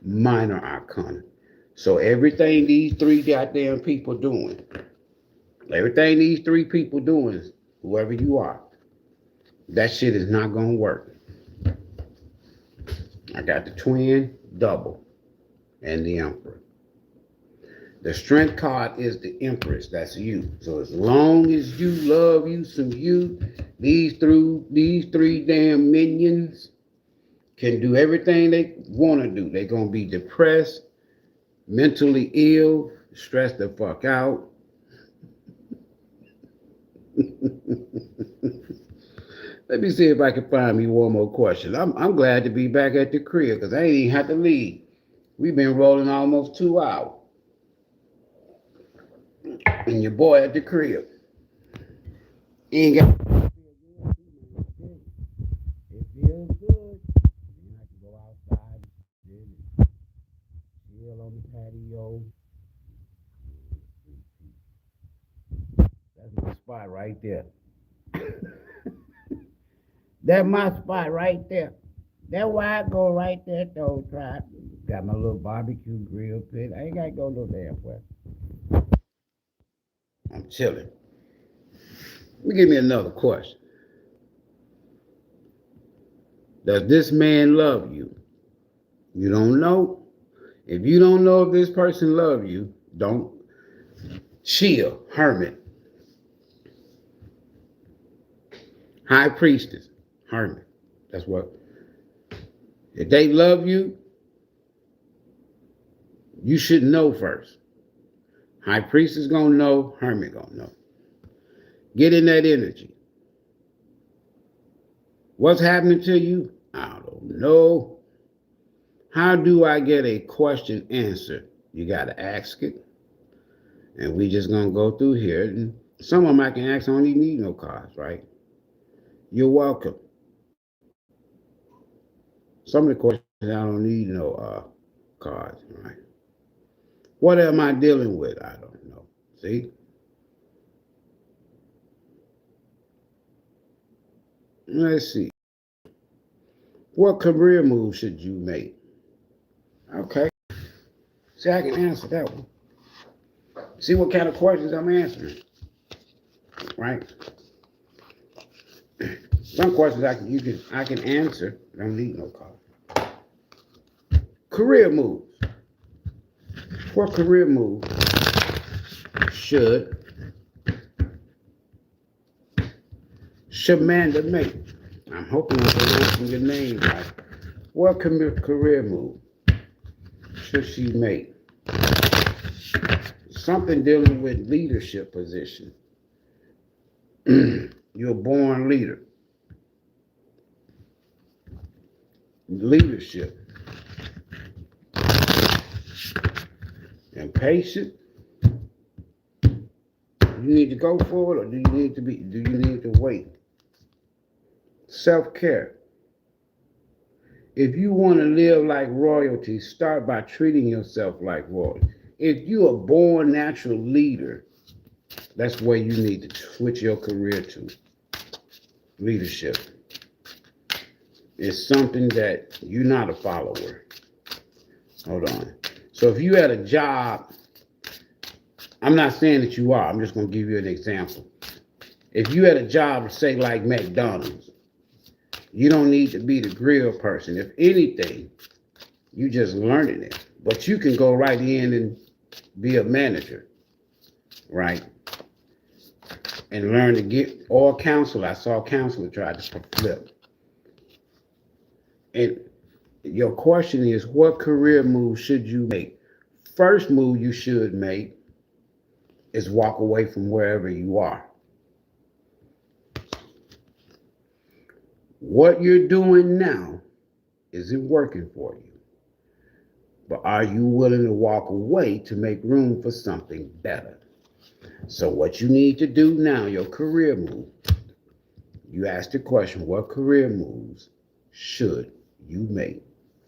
minor arcana. So everything these 3 goddamn people doing, everything these 3 people doing, whoever you are, that shit is not going to work. I got the twin, double, and the emperor. The strength card is the Empress. That's you. So as long as you love you some you, these 3 damn minions can do everything they want to do. They're going to be depressed, mentally ill, stressed the fuck out. Let me see if I can find me one more question. I'm glad to be back at the crib because I ain't even had to leave. We've been rolling almost 2 hours. And your boy at the crib. Ain't got. It feels good. You have to go outside, chill on the patio. That's my spot right there. That's my spot right there. That's why I go right there, though. Got my little barbecue grill pit. I ain't got to go no damn where. I'm chilling. Let me give me another question. Does this man love you? You don't know. If you don't know if this person loves you, don't chill, hermit. High priestess, hermit. That's what. If they love you, you should know first. High priest is going to know, hermit going to know. Get in that energy. What's happening to you? I don't know. How do I get a question answered? You got to ask it. And we just going to go through here. And some of them I can ask, I don't even need no cards, right? You're welcome. Some of the questions I don't need no cards, right? What am I dealing with? I don't know. See? Let's see. What career move should you make? Okay. See, I can answer that one. See what kind of questions I'm answering. Right? Some questions I can answer. I don't need no card. Career moves. What career move should Shamanda make? I'm hoping I'm pronouncing your name right. What career move should she make? Something dealing with leadership position. You're a born leader. Leadership. And patient. You need to go forward, or do you need to wait? Self-care. If you want to live like royalty, start by treating yourself like royalty. If you're a born natural leader, that's where you need to switch your career to. Leadership. It's something that you're not a follower. Hold on. So if you had a job, I'm not saying that you are, I'm just going to give you an example. If you had a job, say like McDonald's, you don't need to be the grill person. If anything, you just learning it. But you can go right in and be a manager, right? And learn to get, or counselor. I saw a counselor try to flip. And your question is, what career move should you make? First move you should make is walk away from wherever you are. What you're doing now isn't working for you. But are you willing to walk away to make room for something better? So what you need to do now, your career move, you ask the question, what career moves should you make?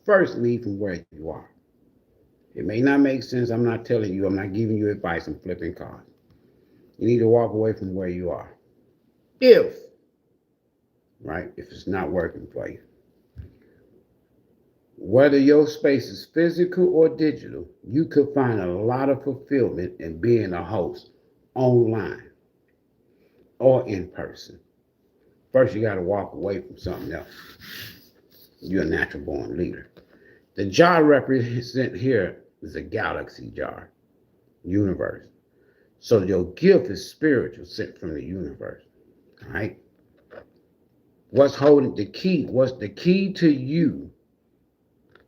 First, leave from where you are. It may not make sense. I'm not telling you. I'm not giving you advice. I'm flipping cards. You need to walk away from where you are. If it's not working for you. Whether your space is physical or digital, you could find a lot of fulfillment in being a host online or in person. First, you got to walk away from something else. You're a natural born leader. The jar represented here is a galaxy jar, universe. So your gift is spiritual, sent from the universe. All right? What's holding the key? What's the key to you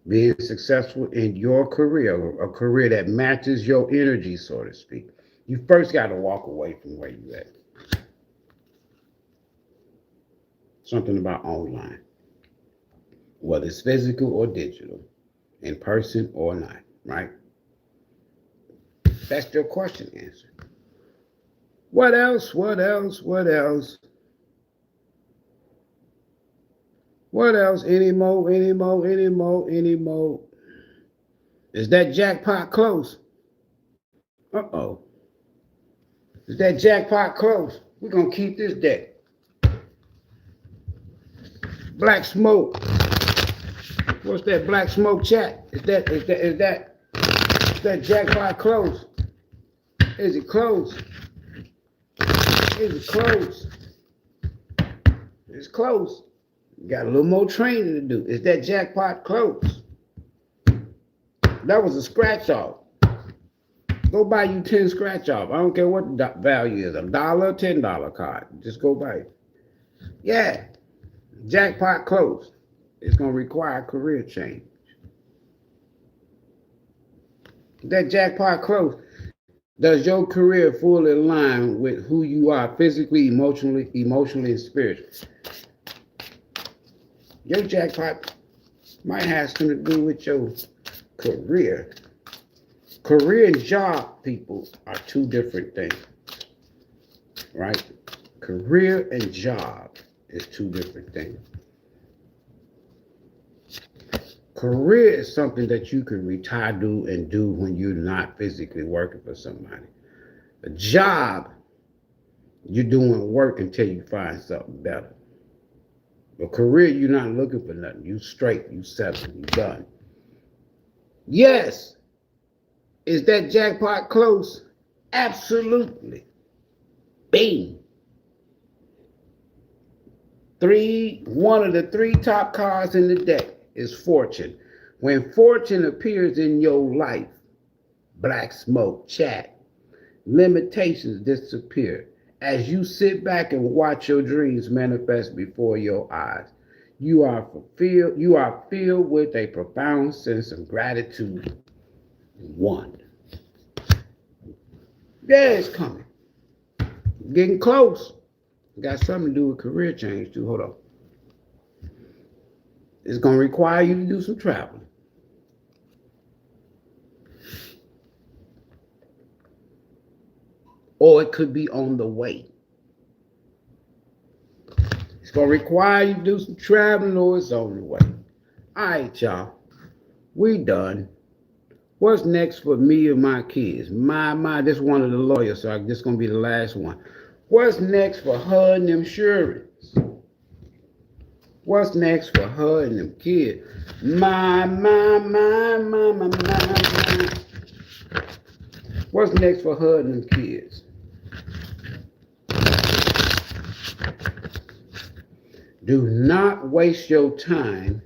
being successful in your career, a career that matches your energy, so to speak? You first got to walk away from where you at. Something about online, whether it's physical or digital, in person or not, right? That's your question answered. What else? What else? What else? What else? Any more? Any more? Any more? Any more? Is that jackpot close? Uh-oh. Is that jackpot close? We're going to keep this deck. Black smoke. What's that black smoke chat? Is that jackpot close? Is it close? Is it close? It's close. You got a little more training to do. Is that jackpot close? That was a scratch off. Go buy you 10 scratch off. I don't care what the value is. $1, $10 card. Just go buy it. Yeah. Jackpot close. It's going to require career change. That jackpot close. Does your career fully align with who you are physically, emotionally, and spiritually? Your jackpot might have something to do with your career. Career and job, people, are two different things, right? Career and job is two different things. Career is something that you can retire and do when you're not physically working for somebody. A job, you're doing work until you find something better. A career, you're not looking for nothing. You straight, you settled, you done. Yes. Is that jackpot close? Absolutely. Bing. One of the 3 top cards in the deck is fortune. When fortune appears in your life, black smoke, chat, limitations disappear. As you sit back and watch your dreams manifest before your eyes, you are filled with a profound sense of gratitude. One. Yeah, it's coming. Getting close. It got something to do with career change too. Hold on. It's going to require you to do some traveling. Or it could be on the way. It's going to require you to do some traveling or it's on the way. All right, y'all. We done. What's next for me and my kids? This is one of the lawyers, so this is going to be the last one. What's next for her and them Sherrys? What's next for her and them kids? My. What's next for her and them kids? Do not waste your time.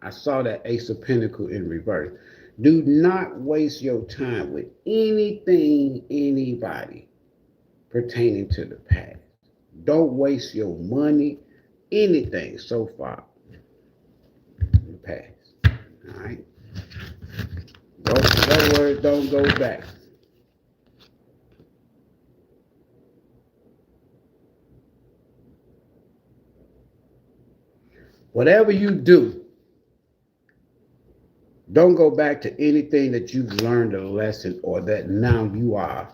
I saw that Ace of Pentacles in reverse. Do not waste your time with anything, anybody pertaining to the past. Don't waste your money, anything so far in the past. All right? That word don't go back. Whatever you do, don't go back to anything that you've learned a lesson or that now you are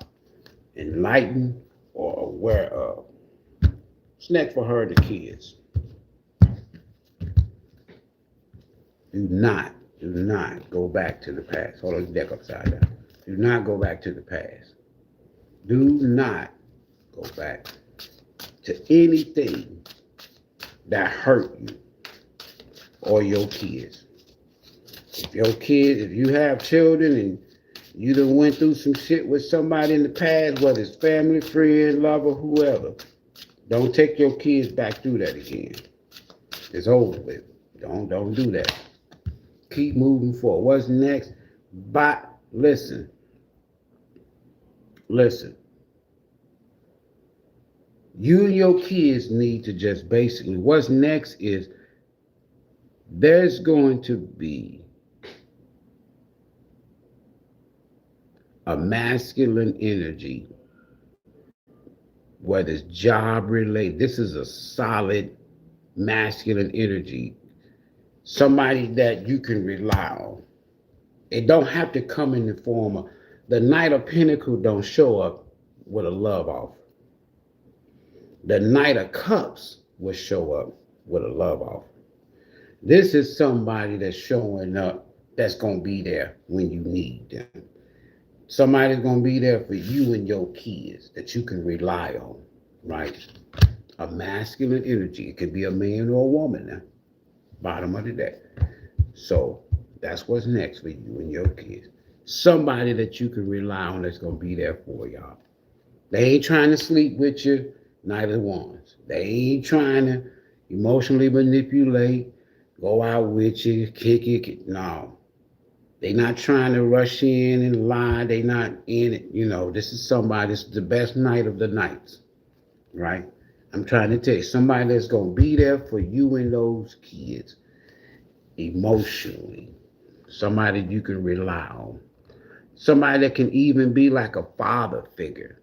enlightened or aware of. What's next for her and the kids? Do not go back to the past. Hold on, the deck upside down. Do not go back to the past. Do not go back to anything that hurt you or your kids. If you have children and you done went through some shit with somebody in the past, whether it's family, friend, lover, whoever, don't take your kids back through that again. It's over with. Don't do that. Keep moving forward. What's next? But listen. You and your kids need to just basically, what's next is there's going to be a masculine energy, whether it's job related. This is a solid masculine energy. Somebody that you can rely on. It don't have to come in the form of, the Knight of Pentacles don't show up with a love offer. The Knight of Cups will show up with a love offer. This is somebody that's showing up that's going to be there when you need them. Somebody's going to be there for you and your kids that you can rely on, right? A masculine energy. It could be a man or a woman now. Bottom of the deck. So that's what's next for you and your kids. Somebody that you can rely on that's going to be there for y'all. They ain't trying to sleep with you, neither ones. They ain't trying to emotionally manipulate, go out with you, kick it. No. They not trying to rush in and lie. They not in it. You know, this is somebody, this is the best night of the nights, right? I'm trying to tell you, somebody that's going to be there for you and those kids emotionally. Somebody you can rely on. Somebody that can even be like a father figure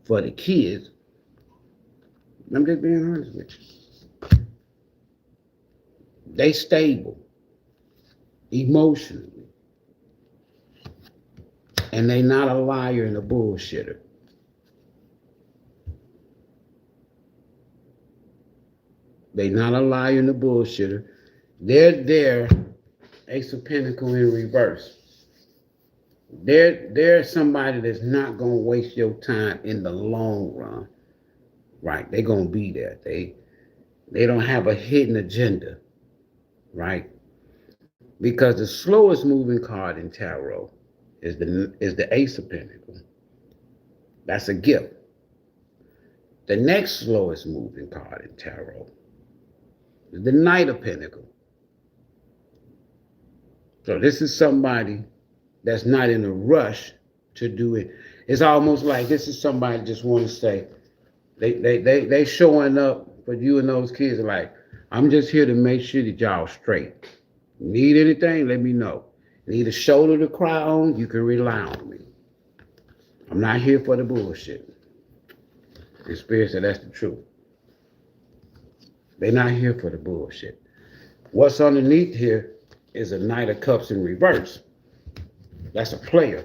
for the kids. I'm just being honest with you. They stable emotionally. And they not a liar and a bullshitter. They not a liar and a bullshitter. They're there, Ace of Pentacles in reverse. They're somebody that's not going to waste your time in the long run. Right? They're going to be there. They don't have a hidden agenda. Right? Because the slowest moving card in tarot is the Ace of Pentacles. That's a gift. The next slowest moving card in tarot is the Knight of Pentacles. So this is somebody that's not in a rush to do it. It's almost like this is somebody just want to say, they showing up for you and those kids like, I'm just here to make sure that y'all straight. Need anything, let me know. Need a shoulder to cry on, you can rely on me. I'm not here for the bullshit. The Spirit said that's the truth. They're not here for the bullshit. What's underneath here is a Knight of Cups in reverse. That's a player.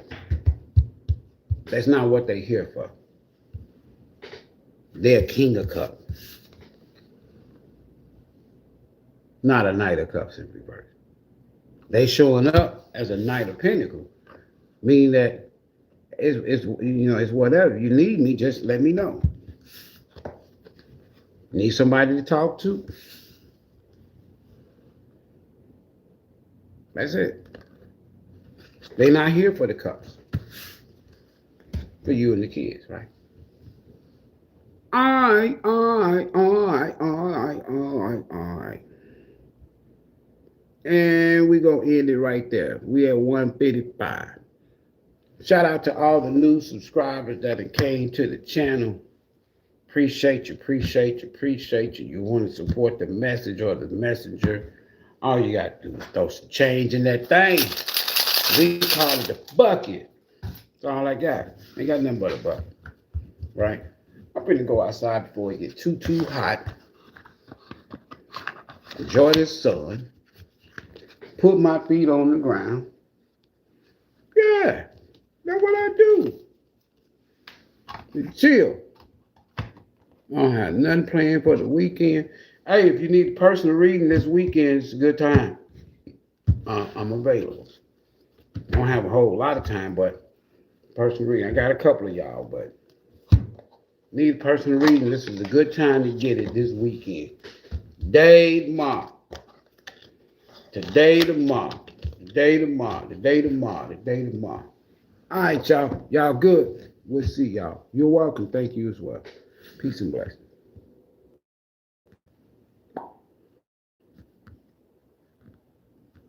That's not what they're here for. They're a King of Cups, not a Knight of Cups in reverse. They showing up as a Knight of Pentacles, meaning that it's whatever. You need me, just let me know. Need somebody to talk to? That's it. They're not here for the cups. For you and the kids, right? All right. And we're going to end it right there. We at 155. Shout out to all the new subscribers that came to the channel. Appreciate you. You want to support the message or the messenger. All you got to do is throw some change in that thing. We call it the bucket. That's all I got. Ain't got nothing but a bucket. Right? I'm finna go outside before it get too hot. Enjoy this sun. Put my feet on the ground. Yeah. That's what I do. Chill. I don't have nothing planned for the weekend. Hey, if you need personal reading this weekend, it's a good time. I'm available. I don't have a whole lot of time, but personal reading. I got a couple of y'all, but need personal reading. This is a good time to get it this weekend. Tomorrow. All right, y'all. Y'all good. We'll see y'all. You're welcome. Thank you as well. Peace and blessings.